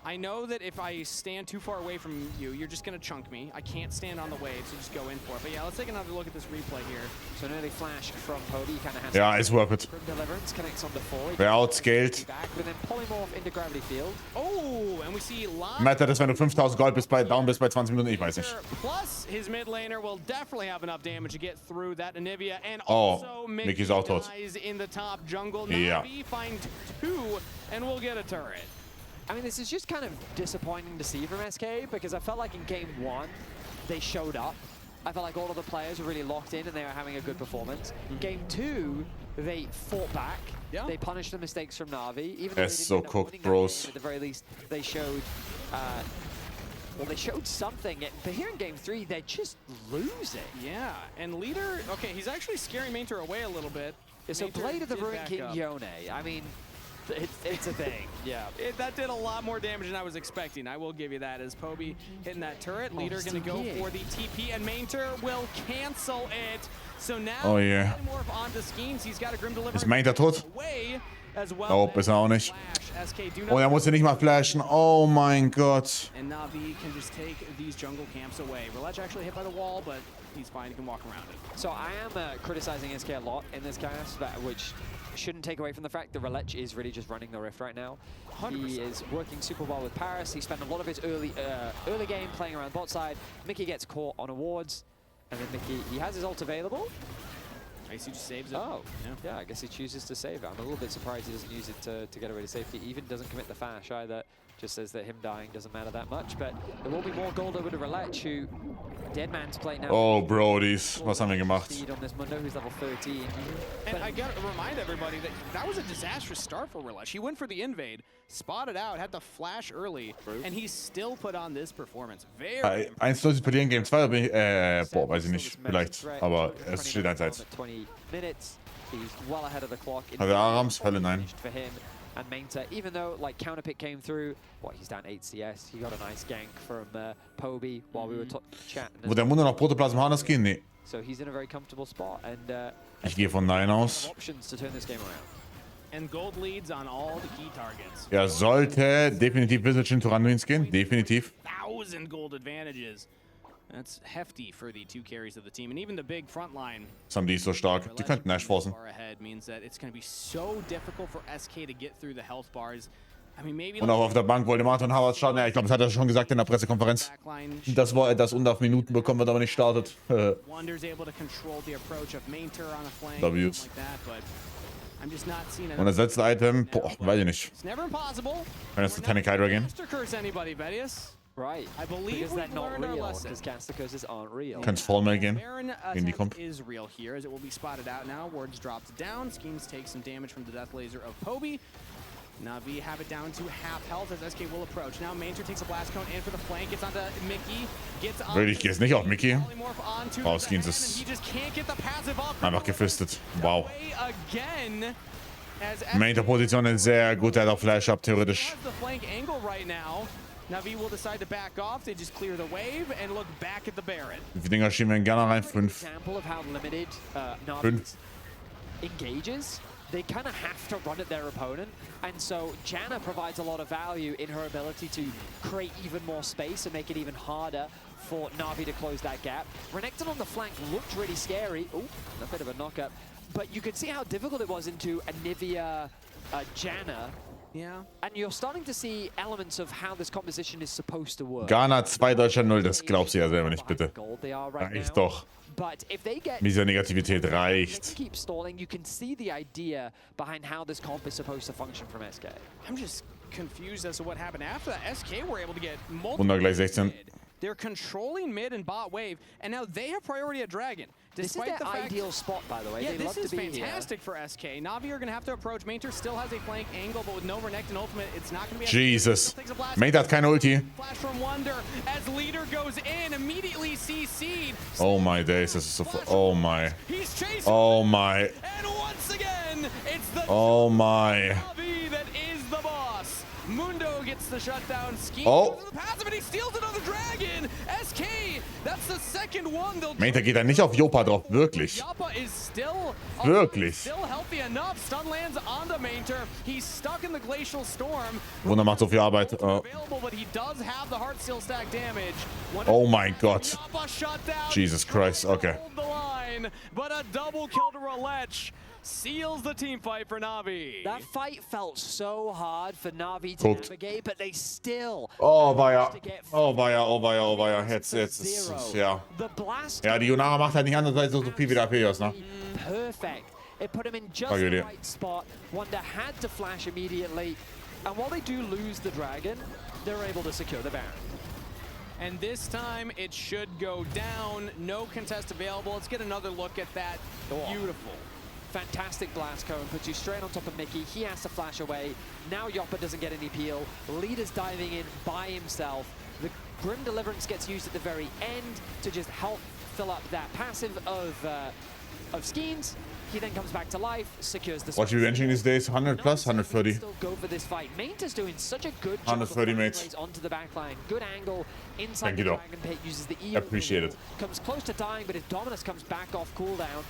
I know that if I stand too far away from you, you're just going to chunk me. I can't stand on the wave, so just go in for it. But yeah, let's take another look at this replay here. So an early flash from Pody. He kind of has Ja, it's worth it. Deliverance connects on the 4. Wer outscaled. Back, but then polymorph into gravity field. Oh, and we see Matter das, wenn du 5000 Gold bist, down bist bei 20 Minuten, ich weiß nicht. Plus, his mid laner will definitely have enough damage to get through that Anivia, and Oh, also Mickey's auch tot. dies in the top jungle. Ja. NAVI find 2, and we'll get a turret. I mean, this is just kind of disappointing to see from SK because I felt like in game 1, they showed up. I felt like all of the players were really locked in and they were having a good performance. Game 2, they fought back. Yeah. They punished the mistakes from NAVI. Even though That's they didn't so end up cooked, winning that bros. game, at the very least, they showed, well, they showed something. But here in game 3, they're just losing. Yeah, and leader, okay, he's actually scaring Mainter away a little bit. Yeah, so Mainter Blade of the did Ruin back King up. Yone, I mean, it's a thing. Yeah. That did a lot more damage than I was expecting. I will give you that. As Poby hitting that turret, leader going to go for the TP, and Mainter will cancel it. So now, polymorph onto Skeens. He's got a Grim Deliverance. Ist Mainter tot? Away as well. Nope, ist er auch nicht. SK do Oh, er musste nicht mal flashen. Oh mein Gott. And Navi can just take these jungle camps away. Relech actually hit by the wall, but he's fine. He can walk around it. So I am criticizing SK a lot in this cast, which shouldn't take away from the fact that Relech is really just running the Rift right now. 100%. He is working super well with Paris. He spent a lot of his early game playing around bot side. Mickey gets caught on awards, and then Mickey, he has his ult available. I see, just saves it. Oh, yeah, I guess he chooses to save it. I'm a little bit surprised he doesn't use it to get away to safety. Even doesn't commit the fash either. Just says that him dying doesn't matter that much. But there will be more gold over to Relech, who dead man's play now. Oh, Brodies, was haben wir gemacht? Speed on this Mundo, who's level 13. And I gotta remind everybody that that was a disastrous start for Relech. He went for the invade, spotted out, had the flash early, and he still put on this performance. Very 1-0 bei dir in Game 2 bin ich, boah, weiß ich nicht, vielleicht, aber es steht 1-1. 20 minutes. He's well ahead of the clock. Hat er Arams? Hölle, nein. For him and Mainter, even though like counter pick came through, he's down 8 CS. He got a nice gank from Poby while we were chatting. Wo der Munde noch Protoplasm Harness gehen? Nee. So he's in a very comfortable spot and Ich gehe von Nein aus. options to turn this game around. And gold leads on all the key targets. Er sollte definitiv Wizard Shin Turandwins gehen, definitiv. 1,000 gold advantages. That's hefty for the 2 carries of the team, and even the big front line. Sam, die ist so stark. Die könnten Nash forcen. Far ahead means that it's going to be so difficult for SK to get through the health bars. I mean, maybe. Und auch auf der Bank Voldemort und Howard starten. Ja, ich glaube, das hat er schon gesagt in der Pressekonferenz. Das war etwas unter Minuten bekommen wird, aber nicht startet. Wonder's able to control the approach of Mainter on a flank, W's. like that, but I'm just not seeing it. Und das letzte Item, boah, weiß ich nicht. It's never impossible. Kann das Titanic Hydra gehen? Master curse anybody, Vedius. Right. I believe because they're we've not learned our real. lesson. Because caster curses aren't real. Kann's Formel gehen? Baron Gegen die Comp. is real here, as it will be spotted out now. Words dropped down. Schemes take some damage from the death laser of Poby. Navi have it down to half health as SK will approach. Now Mainter takes a blast cone in for the flank. Gets onto Mickey. Gets on. Ich gehe jetzt nicht auf Mickey. Polymorph onto Oh, the Schemes head, ist and he just can't get the passive off. einfach gefistet. Wow. Away again, as Mainter-Position ist sehr gut, er hat auch Flash ab, theoretisch. has the flank angle right now. Navi will decide to back off. They just clear the wave and look back at the Baron. Wie viele Dinger schieben wir gerne rein? 5. Example of how limited Navi 5. engages. They kind of have to run at their opponent, and so Janna provides a lot of value in her ability to create even more space and make it even harder for Navi to close that gap. Renekton on the flank looked really scary. Oh, a bit of a knock-up. But you could see how difficult it was into Anivia Janna. Yeah. And you're starting to see elements of how this composition is supposed to work. Ghana 2 Deutschland 0, das glaubst du ja selber nicht, bitte. Reicht doch. But if they get Mit dieser Negativität reicht. keep stalling, you can see the idea behind how this comp is supposed to function from SK. I'm just confused as to what happened after that. SK were able to get multiple. Wunder gleich 16. They're controlling mid and bot wave, and now they have priority at Dragon. This is their ideal spot, by the way. Yeah, they this love is to be fantastic for SK. Navi are going to have to approach. Mainter still has a flank angle, but with no Renekton ultimate, it's not going to be... Jesus. Mainter hat keine Ulti. Flash from Wonder as leader goes in, immediately CC'd. Oh my days, das ist so... Oh my. He's chasing. Oh my. And once again, it's the Oh my. Navi that is the boss. Mundo gets the shutdown. Scheme Oh. the passive, and he steals another dragon. SK, that's the second one. Mainter geht da nicht auf Jopa drauf, wirklich. Joppa is still Wirklich. still healthy enough. Stun lands on the Mainter. He's stuck in the glacial storm. Wunder macht so viel Arbeit. Available, but he does have the heart seal stack damage. Oh mein Gott. Joppa shut down. Jesus Christ, okay. Hold the line, but a double kill to Relech seals the team fight for Navi. That fight felt so hard for Navi to Guckt. navigate, but they still Oh weia. managed to get Oh weia, oh weia, oh weia. Jetzt ist es, ja. The blast Ja, die Yunara macht halt nicht anders als so viel wie der Apeos, ne? perfect. It put him in just Tragödie. the right spot. Wonder had to flash immediately. And while they do lose the dragon, they're able to secure the Baron. And this time it should go down. No contest available. Let's get another look at that. Beautiful. Fantastic blast cone, puts you straight on top of Mickey. He has to flash away. Now Yoppa doesn't get any peel. Leader's diving in by himself. The Grim Deliverance gets used at the very end to just help fill up that passive of Skeens. He then comes back to life, secures the... What you benching these days? 100 plus? 130? Still go for this fight. Mainter's doing such a good job 130 of mates. plays onto the backline. Good angle inside Thank the you, though. Dragon Pit, uses the E. Appreciate it. Comes close to dying, but his Dominus comes back off cooldown.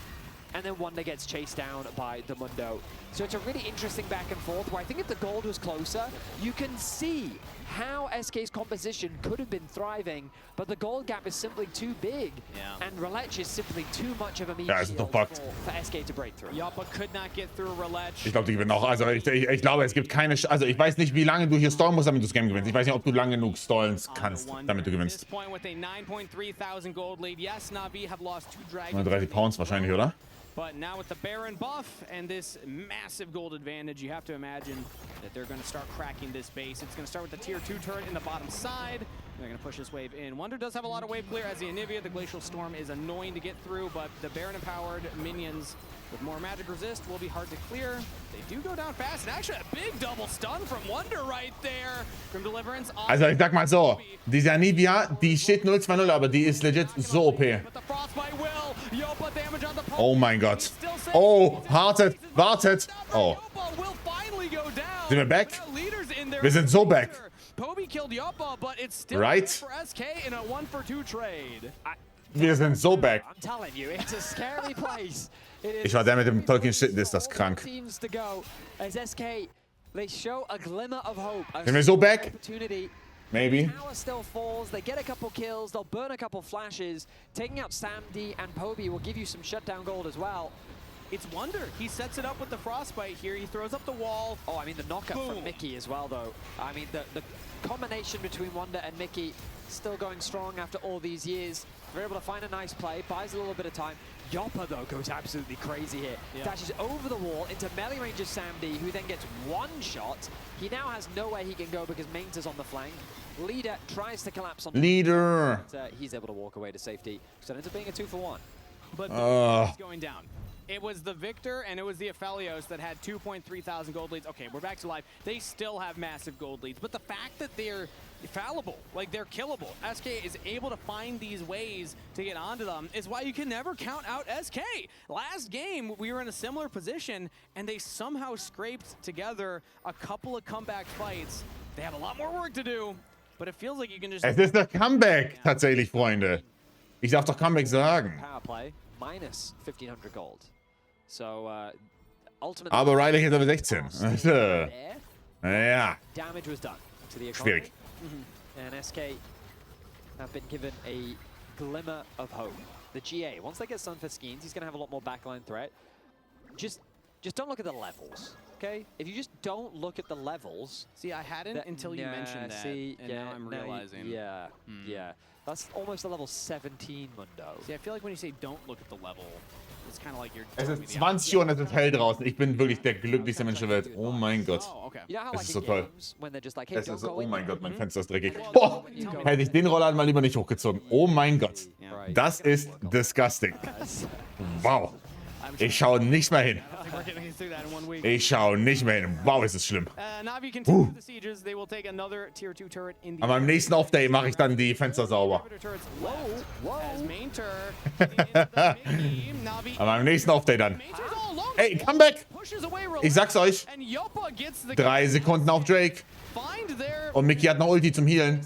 And then Wonder gets chased down by the Mundo. So it's a really interesting back and forth where I think if the gold was closer, you can see how SK's composition could have been thriving, but the gold gap is simply too big. Yeah. And Relech is simply too much of a meat Ja, ist shield doch Fakt. for SK to break through. Joppa could not get through Relech. Ich glaube, die gewinnen auch. Also ich glaube, es gibt keine... Also ich weiß nicht, wie lange du hier stallen musst, damit du das Game gewinnst. Ich weiß nicht, ob du lange genug stallen kannst, damit du gewinnst. At this point with a 9,300 gold lead. Yes, Navi have lost 2 dragons. 130 Pounds wahrscheinlich, oder? But now with the Baron buff and this massive gold advantage, you have to imagine that they're going to start cracking this base. It's going to start with the tier 2 turret in the bottom side. They're going to push this wave in. Wonder does have a lot of wave clear as the Anivia. The Glacial Storm is annoying to get through, but the Baron-empowered minions with more magic resist will be hard to clear. They do go down fast, and actually a big double stun from Wonder right there. Grim Deliverance on... Also ich sag mal so, diese Anivia, die steht 0-2-0, aber die ist legit so OP. But the Frostbite will. Joppa damage on the pole. Oh mein Gott. Oh, wartet, wartet. Oh. Joppa will finally go down. Sind wir back? Leaders in there. Wir sind so back. Poby killed Joppa, but it's still Right? for SK in a 1-for-2 trade. Wir sind so back. I'm telling you, it's a scary place. Ich war der mit dem Tolkien Shit, ist das krank. Teams to go as SK, they show a glimmer of hope. Sind wir so back? Opportunity. Maybe. Tower still falls, they get a couple kills, they'll burn a couple flashes. Taking out Sam D and Poby will give you some shutdown gold as well. It's Wonder. He sets it up with the Frostbite here. He throws up the wall. Oh, I mean, the knockup Boom. from Mickey as well, though. I mean, the combination between Wonder and Mickey still going strong after all these years. They're able to find a nice play, buys a little bit of time. Joppa, though, goes absolutely crazy here. Yeah. Dashes over the wall into melee range of Sam D, who then gets one shot. He now has nowhere he can go because Mainter's on the flank. Leader tries to collapse on Leader. but, he's able to walk away to safety. So it ends up being a 2-for-1. But the is going down. It was the Victor and it was the Aphelios that had 2,300 gold leads. Okay, we're back to life. They still have massive gold leads, but the fact that they're fallible, like they're killable, SK is able to find these ways to get onto them is why you can never count out SK. Last game, we were in a similar position and they somehow scraped together a couple of comeback fights. They have a lot more work to do, but it feels like you can just... Es ist der Comeback, tatsächlich, Freunde. Ich darf doch Comeback sagen. Power play, minus 1,500 gold. So, ultimately... Aber Riley hat aber 16. there, Ja, damage was done to the economy. schwierig. And SK have been given a glimmer of hope. The GA, once they get stunned for Skeens, he's going to have a lot more backline threat. Just don't look at the levels. Okay, if you just don't look at the levels. See, I hadn't until you mentioned that, and now I'm realizing. Yeah. That's almost a level 17 Mundo. See, I feel like when you say don't look at the level, it's kind of like you're. Es ist 20 Uhr und es ist hell draußen. Ich bin wirklich der glücklichste Mensch der Welt. Oh mein Gott. Oh, okay. Es ist so toll. Hey, Es ist so, oh mein Gott, mein Fenster ist dreckig. Boah, hätte ich den Rollladen mal lieber nicht hochgezogen. Oh mein Gott. Das ist disgusting. Wow. Ich schaue nicht mehr hin. Ich schaue nicht mehr hin. Wow, ist es schlimm. Aber am nächsten Off-Day mache ich dann die Fenster sauber. Aber am nächsten Off-Day dann. Ey, come back! Ich sag's euch. 3 Sekunden auf Drake. Und Mickey hat noch Ulti zum Healen.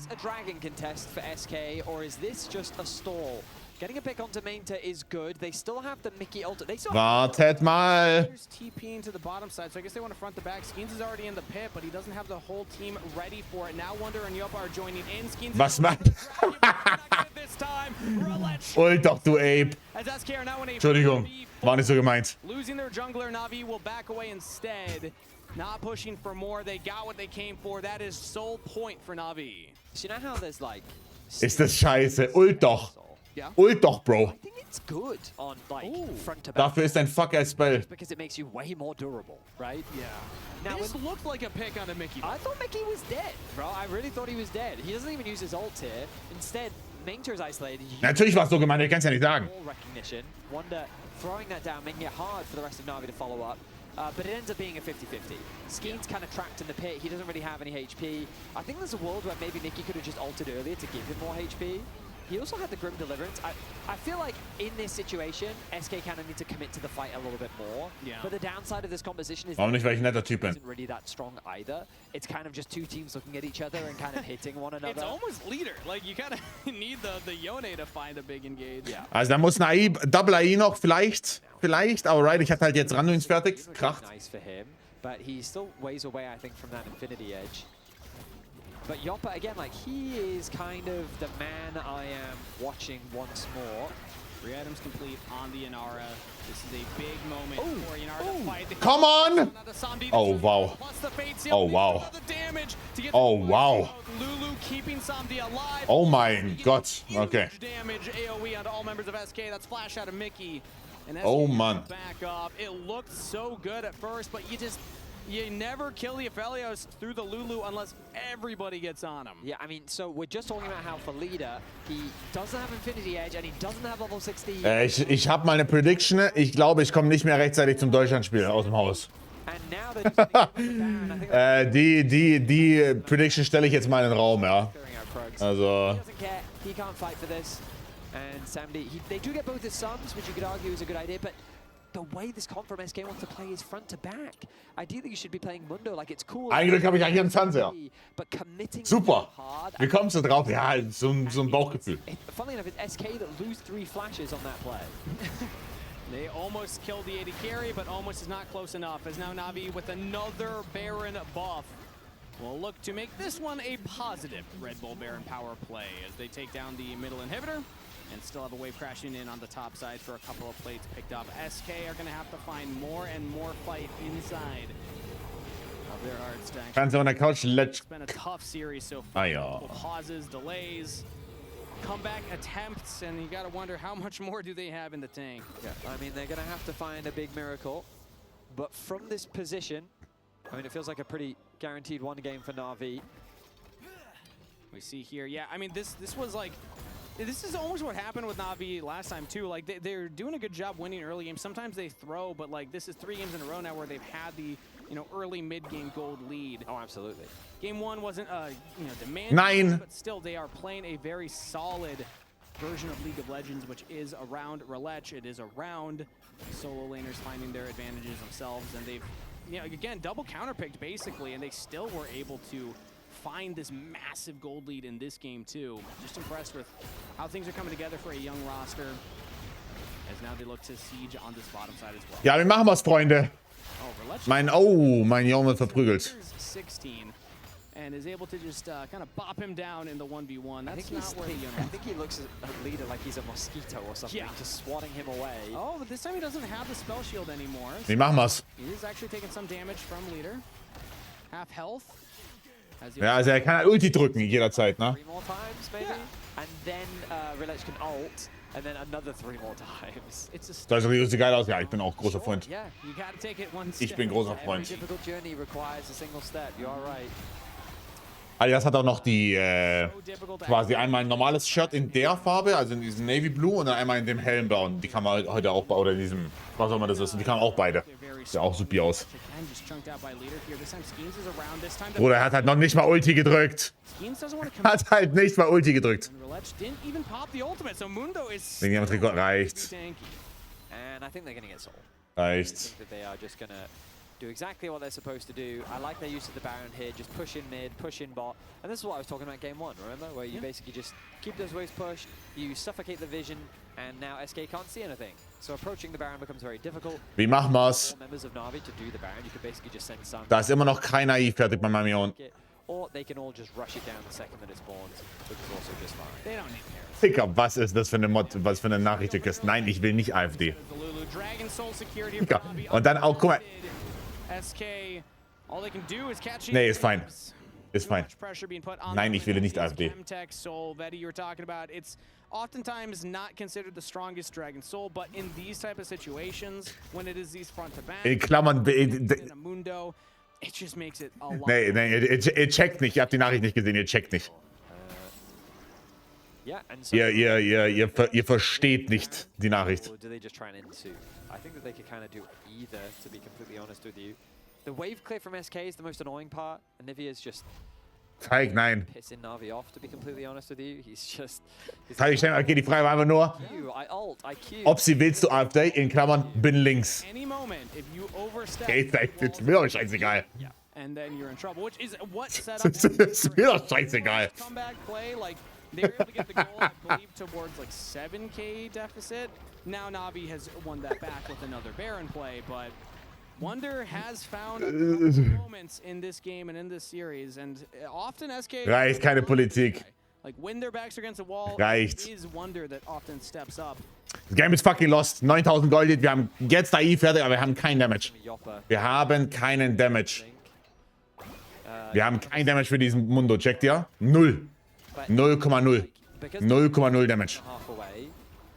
Getting a pick onto Mainter is good. They still have the Mickey ult. Wartet mal. There's TP into the bottom side, so I guess they want to front the back. Skeens is already in the pit, but he doesn't have the whole team ready for it. Now Wonder and Yopa are joining in. Skeens Was macht? Ult doch, du Ape. Entschuldigung, war nicht so gemeint. Losing their jungler, Navi will back away instead. Not pushing for more. They got what they came for. That is sole point for Navi. So you know how there's like... Ist das scheiße. Ult doch. Yeah. Ult doch, Bro. I think it's good on like front to back. Dafür ist ein Fuck-Ass-Spell. Because it makes you way more durable, right? Yeah. Now this looked like a pick on a Mickey. I thought Mickey was dead, bro. I really thought he was dead. He doesn't even use his ult here. Instead, Mainter is isolated. Natürlich war es so gemeint, ich kann es ja nicht sagen. Recognition. Wonder throwing that down, making it hard for the rest of Navi to follow up. But it ends up being a 50-50. Skeen's kind of trapped in the pit. He doesn't really have any HP. I think there's a world where maybe Mickey could have just ulted earlier to give him more HP. He also had the Grim Deliverance. I feel like in this situation, SK kind of need to commit to the fight a little bit more. Yeah. But the downside of this composition is Warum nicht, weil ich ein netter Typ bin? isn't really that strong either. It's kind of just two teams looking at each other and kind of hitting one another. It's almost leader. Like you kind of need the Yone to find a big engage. Yeah. Also da muss ein AI, Double AI noch, vielleicht, aber right, ich hatte halt jetzt Randuins fertig, kracht. Nice for him, but he still ways away, I think, from that Infinity Edge. But Yopa, again, like, he is kind of the man I am watching once more. 3 items complete on the Inara. This is a big moment for Inara to fight. Come on! Oh, wow. Oh, wow. Oh, wow. Lulu keeping Samdi alive. Oh mein Gott. Okay. Damage AoE onto all members of SK. That's flash out of Mickey. And oh, man. Back up. It looked so good at first, but you never kill the Aphelios through the Lulu unless everybody gets on him. Yeah, I mean, so we're just talking about how for leader, he doesn't have Infinity Edge and he doesn't have level 60. Ich habe meine Prediction. Ich glaube, ich komme nicht mehr rechtzeitig zum Deutschlandspiel aus dem Haus. Die Prediction stelle ich jetzt mal in den Raum, ja. Also... He can't fight for this. And Samdi, they do get both his sons, which you could argue is a good idea, but the way this comp from SK wants to play is front to back. Ideally, you should be playing Mundo, like it's cool. Ein Glück habe ich eigentlich einen Fernseher. Super. Wie kommst du drauf? Ja, so ein Bauchgefühl. Funnily enough, it's SK that lose 3 flashes on that play. They almost killed the AD carry, but almost is not close enough, as now Navi with another Baron buff will look to make this one a positive Red Bull Baron power play as they take down the middle inhibitor and still have a wave crashing in on the top side for a couple of plates picked up. SK are going to have to find more and more fight inside of their hard stack. Fans on der Couch, It's been a tough series so far. Ja. Pauses, delays, comeback attempts, and you got to wonder how much more do they have in the tank. Yeah, I mean, they're going to have to find a big miracle. But from this position, I mean, it feels like a pretty guaranteed one game for Na'Vi. We see here, yeah, I mean, this was like, this is almost what happened with Na'Vi last time too. Like they're doing a good job winning early games. Sometimes they throw, but like this is 3 games in a row now where they've had the early mid-game gold lead. Oh, absolutely. Game 1 wasn't demanding, Nein. but still they are playing a very solid version of League of Legends, which is around Relech. It is around solo laners finding their advantages themselves, and they've again double counterpicked basically, and they still were able to find this massive gold lead in this game too. Just impressed with how things are coming together for a young roster, as now they look to siege on this bottom side as well. Ja, wie machen wir's, Freunde? Mein Junge wird verprügelt. 16. and is able to just kind of bop him down in the 1v1. That's not where I think he looks at Leader like he's a mosquito or something, just swatting him away. Oh, but this time he doesn't have the spell shield anymore. Wie machen wir's? He is actually taking some damage from Leader. Half health. Ja, also er kann halt Ulti drücken jederzeit, ne? 3 more times, maybe? And then Relax can ult, and then another 3 more times. Das sieht geil aus. Ja, ich bin auch großer Freund. Yeah, you gotta take it one Ich step. bin großer Every Freund. difficult journey requires a single step, you are right. Alias hat auch noch die, quasi einmal ein normales Shirt in der Farbe, also in diesem Navy Blue und dann einmal in dem hellen Blauen. Die kann man heute auch, oder in diesem, was auch immer das ist, die kann man auch beide. Sieht auch super aus. Bruder, er hat halt noch nicht mal Ulti gedrückt. Hat halt nicht mal Ulti gedrückt. Wegen dem Trikot reicht. Reicht. Do exactly what they're supposed to do. I like their use of the Baron here, just push in mid, push in bot. And this is what I was talking about game 1, remember? Where you basically just keep those waves pushed, you suffocate the vision, and now SK can't see anything. So approaching the Baron becomes very difficult. Wie machen wir's? Members of NAVI to do the Baron, you could basically just send some. Da ist immer noch kein AI fertig bei Mamion. Or they can all just rush it down the second that it spawns, which is also just fine. They don't need parries. Dicker, was ist das für eine Mod, was für eine Nachricht du kriegst? Nein, ich will nicht AfD. Dicker. Und dann auch, guck mal. SK, all they can do is catch. Nee, ist fein. Ist fein. Nein, ich will nicht AfD. Soul that you're talking about, it's oftentimes not considered the strongest Dragon Soul, but in these type of situations, when it is these front to back, In Klammern, in a Mundo, it just makes it a lot. nee, ihr checkt nicht, ihr habt die Nachricht nicht gesehen, ihr checkt nicht. Yeah, and so Ihr versteht nicht die Nachricht. Or do they just try and into? I think that they could kind of do either, to be completely honest with you. The wave clear from SK is the most annoying part, and NAVI is just Zeig, nein. pissing NAVI off, to be completely honest with you. He's just... Zeig, okay, die Frage war einfach nur, I ult, I Q. ob sie willst du AfD, in Klammern, bin links. Any moment, if you overstep, Ist mir doch scheißegal. and then you're in trouble, which is what set Ist mir doch scheißegal. comeback play. Like they were able to get the goal, I believe, towards like 7K deficit. Now Navi has won that back with another Baron play, but Wonder has found a couple moments in this game and in this series, and often SK Reicht, keine Politik. like when their backs are against the wall, Reicht. it is Wonder that often steps up. Das Game ist fucking lost. 9000 Gold, wir haben jetzt AI fertig, aber wir haben keinen Damage. Wir haben keinen Damage. Wir haben keinen Damage für diesen Mundo, checkt ihr? 0. 0,0. 0,0 Damage. Half away.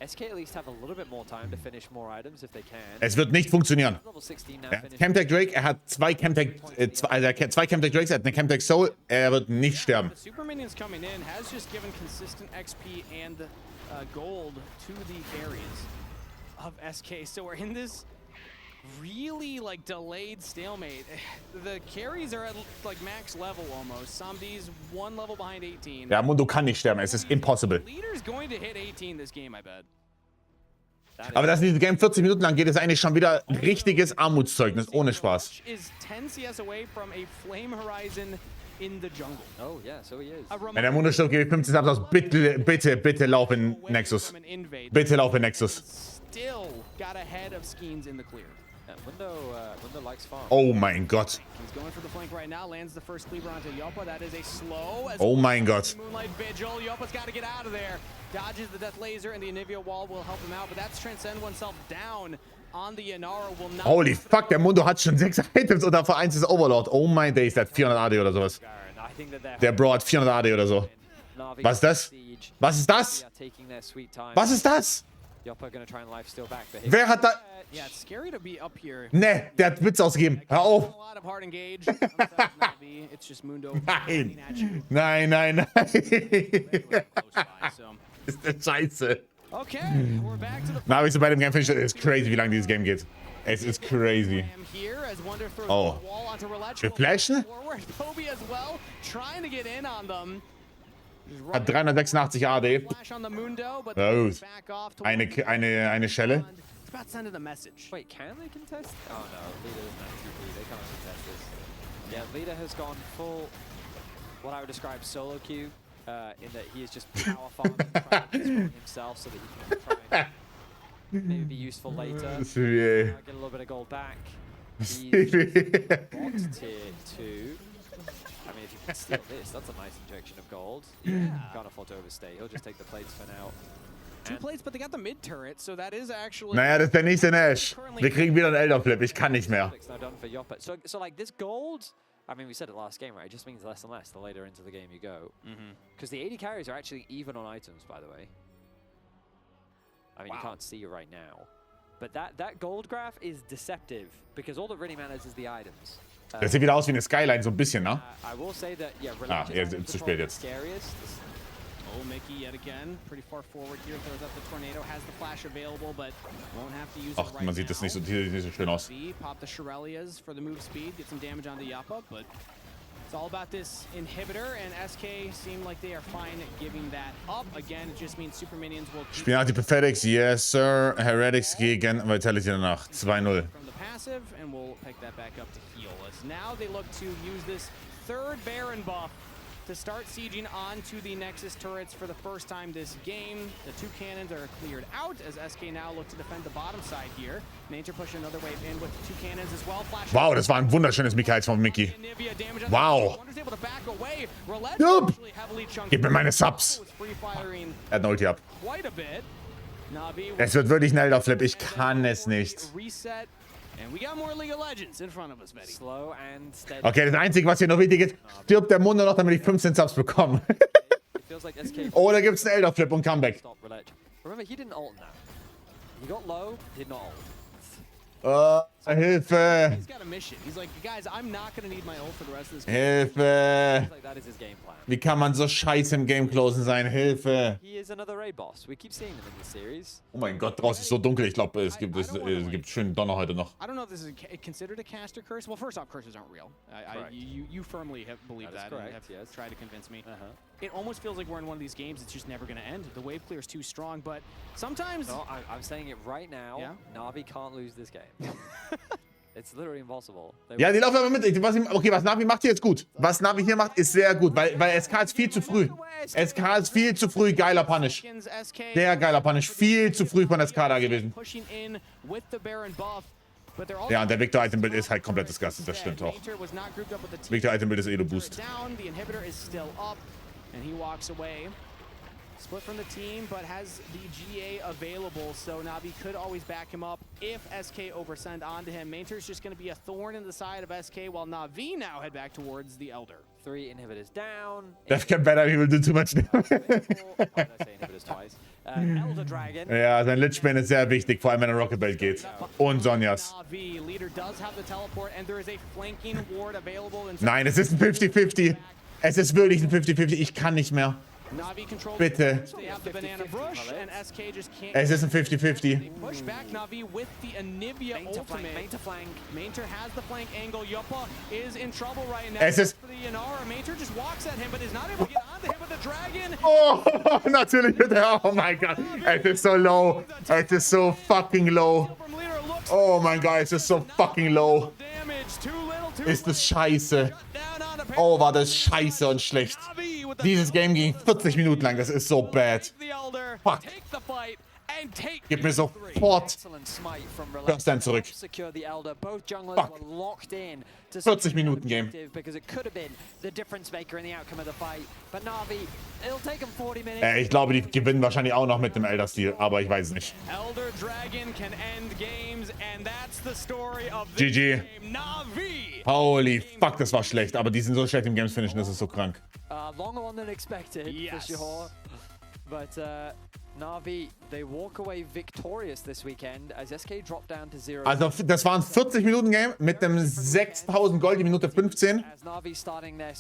SK at least have a little bit more time to finish more items if they can. Es wird nicht funktionieren. Level 16 now Er hat finished. Chemtech Drake, er hat zwei Chemtech Drakes, er hat eine Chemtech Soul, er wird nicht sterben. The super minions coming in has just given consistent XP and gold to the carries of SK. So we're in this really like delayed stalemate. The carries are at like max level almost. Samdi's 1 level behind 18. Ja, Mundo kann nicht sterben, es ist impossible. Leader's going to hit 18 this game, I bet. Aber das ist dieses Game 40 Minuten lang geht, ist eigentlich schon wieder richtiges Armutszeugnis, ohne Spaß. Is 10 CS away from a flame horizon in the jungle. Oh yeah, so he is. Wenn der Mundo stirbt, gebe ich 15 Subs aus. Bitte lauf in Nexus. Bitte lauf in Nexus. Still got ahead of Skeens in the clear. Mundo likes farm. Oh mein Gott. He's going for the flank right now, lands the first cleaver onto Yopa. That is a slow. Oh mein Gott. Moonlight Vigil. Yopa's got to get out of there. Dodges the death laser, and the Anivia wall will help him out, but that's transcend oneself down on the Yanara. Will not. Holy fuck, der Mundo hat schon 6 Items und davor 1 ist Overlord. Oh mein Days, der hat 400 AD oder sowas. I think that they're Der Bro hat 400 AD oder so. Navi Was ist das? siege. Was ist das? They are taking their sweet time. Was ist das? Yopa gonna try and lifesteal back, but Wer hat da... Yeah, it's scary to be up here. Ne, der hat Witz ausgegeben. Hör auf. A lot of hard engage. On the side of Navi. It's just Mundo Nein. at you. Nein. Close by, so. Ist das scheiße. Okay, we're back to the Na, habe ich so bei dem Game finished. Es ist crazy, wie lange dieses Game geht. Es ist crazy. here as Wonder throws Oh. the wall onto Roulette. Wir flashen? Forward, Toby as well, trying to get in on them. Hat 386 AD. Flash on the Mundo, but Oh. back off to Eine Schelle. It's about sending a message. Wait, can they contest? Oh no, Leader doesn't have TP. They can't contest this. Yeah, Leader has gone full, what I would describe solo queue, in that he is just power farming, trying to destroy himself so that he can try and maybe be useful later. Get a little bit of gold back. He's bot tier 2. I mean, if you can steal this, that's a nice injection of gold. Yeah. Can't afford to overstay. He'll just take the plates for now. 2 plates, but they got the mid turret, so that is actually. Naja, das ist der nächste Nash. Wir kriegen wieder einen Elder-Flip. Ich kann nicht mehr. So like this gold, I mean, we said it last game, right? It just means less and less the later into the game you go. Because the 80 carries are actually even on items, by the way. I mean, you can't see it right now. But that gold graph is deceptive, because all that really matters is the items. Das sieht wieder aus wie eine Skyline, so ein bisschen, ne? I will say that, yeah, zu spät jetzt. Scariest. Oh, Mickey yet again, pretty far forward here, throws up the tornado, has the flash available, but won't have to use it right now. Man sieht das nicht so schön aus. Pop the Shirelias for the move speed, get some damage on the Yappa, but it's all about this inhibitor, and SK seem like they are fine giving that up. Again, it just means super minions will keep Spielen die Pathetics, yes sir. Heretics gegen Vitality danach. 2-0. from the passive, and we'll pick that back up to heal us. Now they look to use this third Baron buff to start sieging onto the Nexus turrets for the first time this game. The 2 cannons are cleared out as SK now look to defend the bottom side here. Nature pushing another wave in with 2 cannons as well. Flash Wow, das war ein wunderschönes Mickey von Mickey. Wow. Nope. Gib mir meine Subs. Er hat eine Ulti ab. Es wird wirklich ein Elder-Flip. Ich kann es nicht. Okay, das Einzige, was hier noch wichtig ist, stirbt der Munde noch, damit ich 15 Subs bekomme. Oder gibt es einen Elder-Flip und Comeback? Remember, he didn't ult in that. He got low, did not ult. Hilfe! He's got a mission. He's like, guys, I'm not gonna need my ult for the rest of this game. Hilfe! Wie kann man so scheiße im Game closen sein? Hilfe! He is another raid boss. We keep seeing them in the series. Oh mein Gott, draußen ist so dunkel. Ich glaube, es gibt schönen Donner heute noch. I don't know if this is considered a caster curse. Well, first off, curses aren't real. You firmly have believed that and have tried to convince me. It almost feels like we're in one of these games. It's just never going to end. The wave clear is too strong, but sometimes. No, I'm saying it right now. Yeah? Navi can't lose this game. It's literally impossible. Ja, die laufen aber mit. Okay, was Navi macht hier jetzt gut. Was Navi hier macht, ist sehr gut, weil SK ist viel zu früh. SK ist viel zu früh. Geiler Punish. Sehr geiler Punish. Viel zu früh von SK da gewesen. Ja, und der Victor-Item-Bild ist halt komplett disgusting. Das stimmt auch. Victor-Item-Bild ist Elo-Boost. Split from the team, but has the GA available, so Navi could always back him up if SK oversend onto him. Mainter's just going to be a thorn in the side of SK, while Navi now head back towards the Elder. 3 inhibitors down. That can better, he will do too much. Elder Dragon. Ja, sein Lichbane ist sehr wichtig, vor allem wenn er Rocket Belt geht. Und Sonjas. Nein, es ist ein 50-50. Es ist wirklich ein 50-50. Ich kann nicht mehr. Bitte. Es ist ein 50-50. Es ist... Oh, natürlich wird er... Oh mein Gott. Es ist so low. Es ist so fucking low. Oh mein Gott, es ist so fucking low. Ist das scheiße. Oh, war das scheiße und schlecht. Dieses Game ging 40 Minuten lang. Das ist so bad. Fuck. Gib mir sofort First Stand zurück. Fuck. 40 Minuten Game. Ich glaube, die gewinnen wahrscheinlich auch noch mit dem Elder-Stil, aber ich weiß es nicht. GG. Holy fuck, das war schlecht, aber die sind so schlecht im Games finishen, das ist so krank. Longer one than expected, for sure. But Navi, they walk away victorious this weekend as SK drop down to 0. Also, das war ein 40 Minuten Game mit dem 6000 Gold, die Minute 15. As Navi starting their